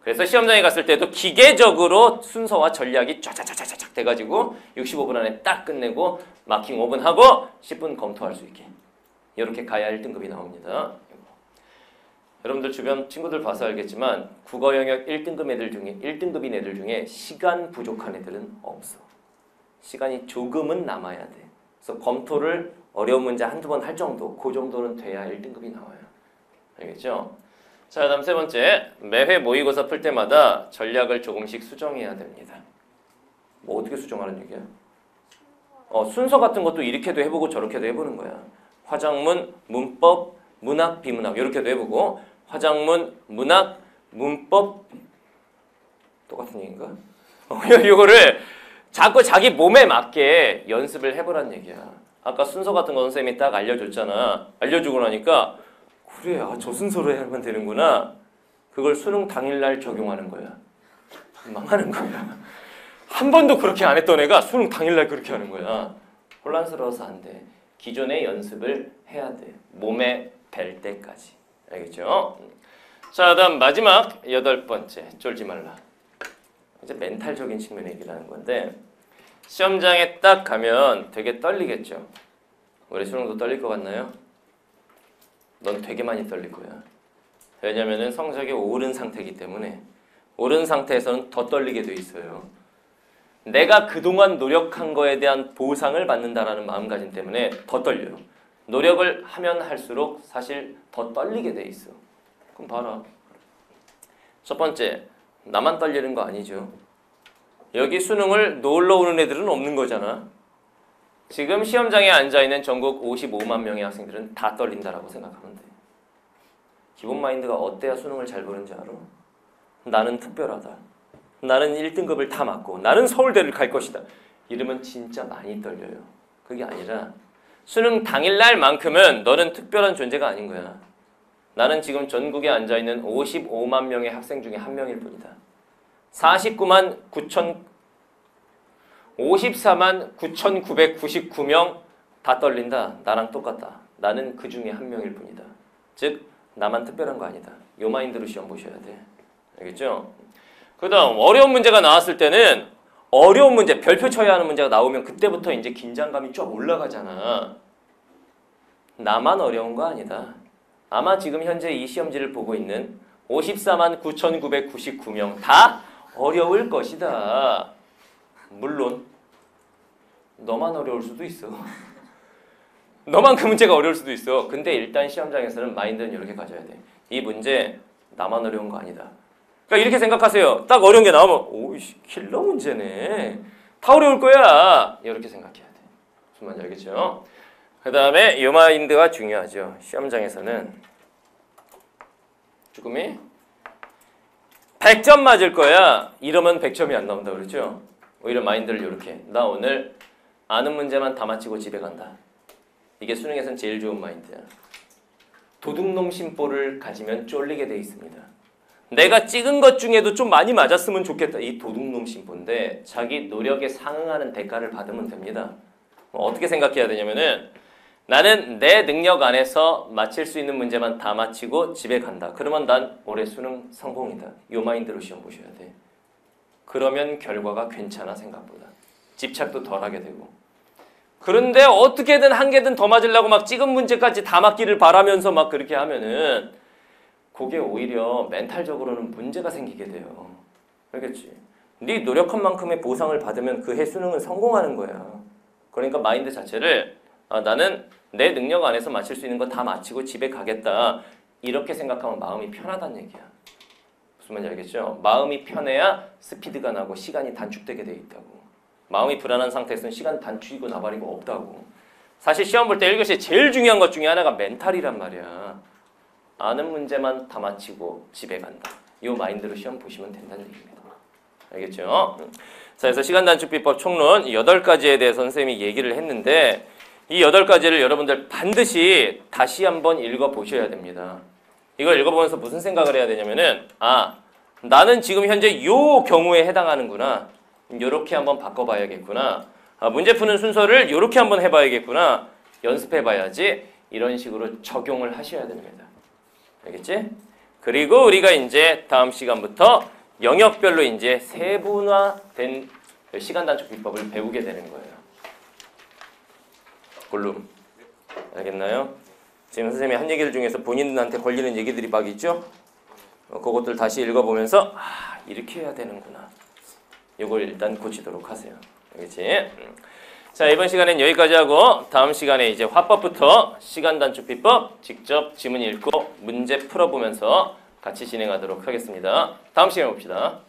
그래서 시험장에 갔을 때도 기계적으로 순서와 전략이 쫙쫙쫙쫙 돼가지고 65분 안에 딱 끝내고 마킹 5분 하고 10분 검토할 수 있게. 이렇게 가야 1등급이 나옵니다. 여러분들 주변 친구들 봐서 알겠지만 국어 영역 1등급인 애들 중에 시간 부족한 애들은 없어. 시간이 조금은 남아야 돼. 그래서 검토를 어려운 문제 한두 번 할 정도, 그 정도는 돼야 1등급이 나와요. 알겠죠? 자, 다음 세 번째. 매회 모의고사 풀 때마다 전략을 조금씩 수정해야 됩니다. 뭐 어떻게 수정하는 얘기야? 순서 같은 것도 이렇게도 해보고 저렇게도 해보는 거야. 화작문, 문법, 문학, 비문학 이렇게도 해보고 화작문, 문학, 문법 똑같은 얘기인가? 이거를 자꾸 자기 몸에 맞게 연습을 해보란 얘기야. 아까 순서 같은 거 선생님이 딱 알려줬잖아. 알려주고 나니까 그래, 저 순서로 하면 되는구나. 그걸 수능 당일날 적용하는 거야. 망하는 거야. 한 번도 그렇게 안 했던 애가 수능 당일날 그렇게 하는 거야. 혼란스러워서 안 돼. 기존의 연습을 해야 돼. 몸에 뵐 때까지. 알겠죠? 자, 다음 마지막 8번째. 쫄지 말라. 이제 멘탈적인 측면의 얘기를 하는 건데 시험장에 딱 가면 되게 떨리겠죠? 올해 수능도 떨릴 것 같나요? 넌 되게 많이 떨릴 거야. 왜냐면은 성적이 오른 상태이기 때문에 오른 상태에서는 더 떨리게 돼 있어요. 내가 그동안 노력한 거에 대한 보상을 받는다라는 마음가짐 때문에 더 떨려요. 노력을 하면 할수록 사실 더 떨리게 돼 있어. 그럼 봐라. 첫 번째, 나만 떨리는 거 아니죠. 여기 수능을 놀러 오는 애들은 없는 거잖아. 지금 시험장에 앉아있는 전국 55만 명의 학생들은 다 떨린다라고 생각하면 돼. 기본 마인드가 어때야 수능을 잘 보는지 알아? 나는 특별하다. 나는 1등급을 다 맞고 나는 서울대를 갈 것이다. 이러면 진짜 많이 떨려요. 그게 아니라 수능 당일날만큼은 너는 특별한 존재가 아닌 거야. 나는 지금 전국에 앉아있는 55만 명의 학생 중에 한 명일 뿐이다. 54만 9,999명 다 떨린다. 나랑 똑같다. 나는 그 중에 한 명일 뿐이다. 즉 나만 특별한 거 아니다. 요 마인드로 시험 보셔야 돼. 알겠죠? 그 다음 어려운 문제가 나왔을 때는 어려운 문제, 별표 쳐야 하는 문제가 나오면 그때부터 이제 긴장감이 쫙 올라가잖아. 나만 어려운 거 아니다. 아마 지금 현재 이 시험지를 보고 있는 54만 9,999명 다 어려울 것이다. 물론 너만 어려울 수도 있어. 너만 그 문제가 어려울 수도 있어. 근데 일단 시험장에서는 마인드는 이렇게 가져야 돼. 이 문제 나만 어려운 거 아니다. 그러니까 이렇게 생각하세요. 딱 어려운 게 나오면 오이씨 킬러 문제네. 다 어려울 거야. 이렇게 생각해야 돼. 무슨 말인지 알겠죠? 그 다음에 이 마인드가 중요하죠. 시험장에서는 쭈꾸미 100점 맞을 거야. 이러면 100점이 안 나온다 그랬죠? 오히려 마인드를 이렇게 나 오늘 아는 문제만 다 맞히고 집에 간다. 이게 수능에선 제일 좋은 마인드야. 도둑놈 심보를 가지면 쫄리게 돼 있습니다. 내가 찍은 것 중에도 좀 많이 맞았으면 좋겠다. 이 도둑놈 심보인데 자기 노력에 상응하는 대가를 받으면 됩니다. 어떻게 생각해야 되냐면은 나는 내 능력 안에서 맞힐 수 있는 문제만 다 맞히고 집에 간다. 그러면 난 올해 수능 성공이다. 이 마인드로 시험 보셔야 돼. 그러면 결과가 괜찮아 생각보다. 집착도 덜하게 되고. 그런데 어떻게든 한 개든 더 맞으려고 막 찍은 문제까지 다 맞기를 바라면서 막 그렇게 하면은 그게 오히려 멘탈적으로는 문제가 생기게 돼요. 알겠지? 네 노력한 만큼의 보상을 받으면 그 해 수능은 성공하는 거야. 그러니까 마인드 자체를 나는 내 능력 안에서 맞출 수 있는 거 다 마치고 집에 가겠다. 이렇게 생각하면 마음이 편하다는 얘기야. 무슨 말인지 알겠죠? 마음이 편해야 스피드가 나고 시간이 단축되게 돼 있다고. 마음이 불안한 상태에서는 시간 단축이고 나발이고 없다고. 사실 시험 볼 때 1교시에 제일 중요한 것 중에 하나가 멘탈이란 말이야. 아는 문제만 다 마치고 집에 간다. 이 마인드로 시험 보시면 된다는 얘기입니다. 알겠죠? 자, 그래서 시간 단축비법 총론 8가지에 대해서 선생님이 얘기를 했는데 이 8가지를 여러분들 반드시 다시 한번 읽어보셔야 됩니다. 이걸 읽어보면서 무슨 생각을 해야 되냐면은 나는 지금 현재 요 경우에 해당하는구나. 요렇게 한번 바꿔봐야겠구나. 문제 푸는 순서를 요렇게 한번 해봐야겠구나. 연습해봐야지. 이런 식으로 적용을 하셔야 됩니다. 알겠지? 그리고 우리가 이제 다음 시간부터 영역별로 이제 세분화된 시간 단축 비법을 배우게 되는 거예요. 골룸. 알겠나요? 지금 선생님이 한 얘기들 중에서 본인한테 걸리는 얘기들이 막 있죠? 그것들 다시 읽어보면서 이렇게 해야 되는구나. 이걸 일단 고치도록 하세요. 알겠지? 자, 이번 시간엔 여기까지 하고 다음 시간에 이제 화법부터 시간 단축 비법 직접 지문 읽고 문제 풀어보면서 같이 진행하도록 하겠습니다. 다음 시간에 봅시다.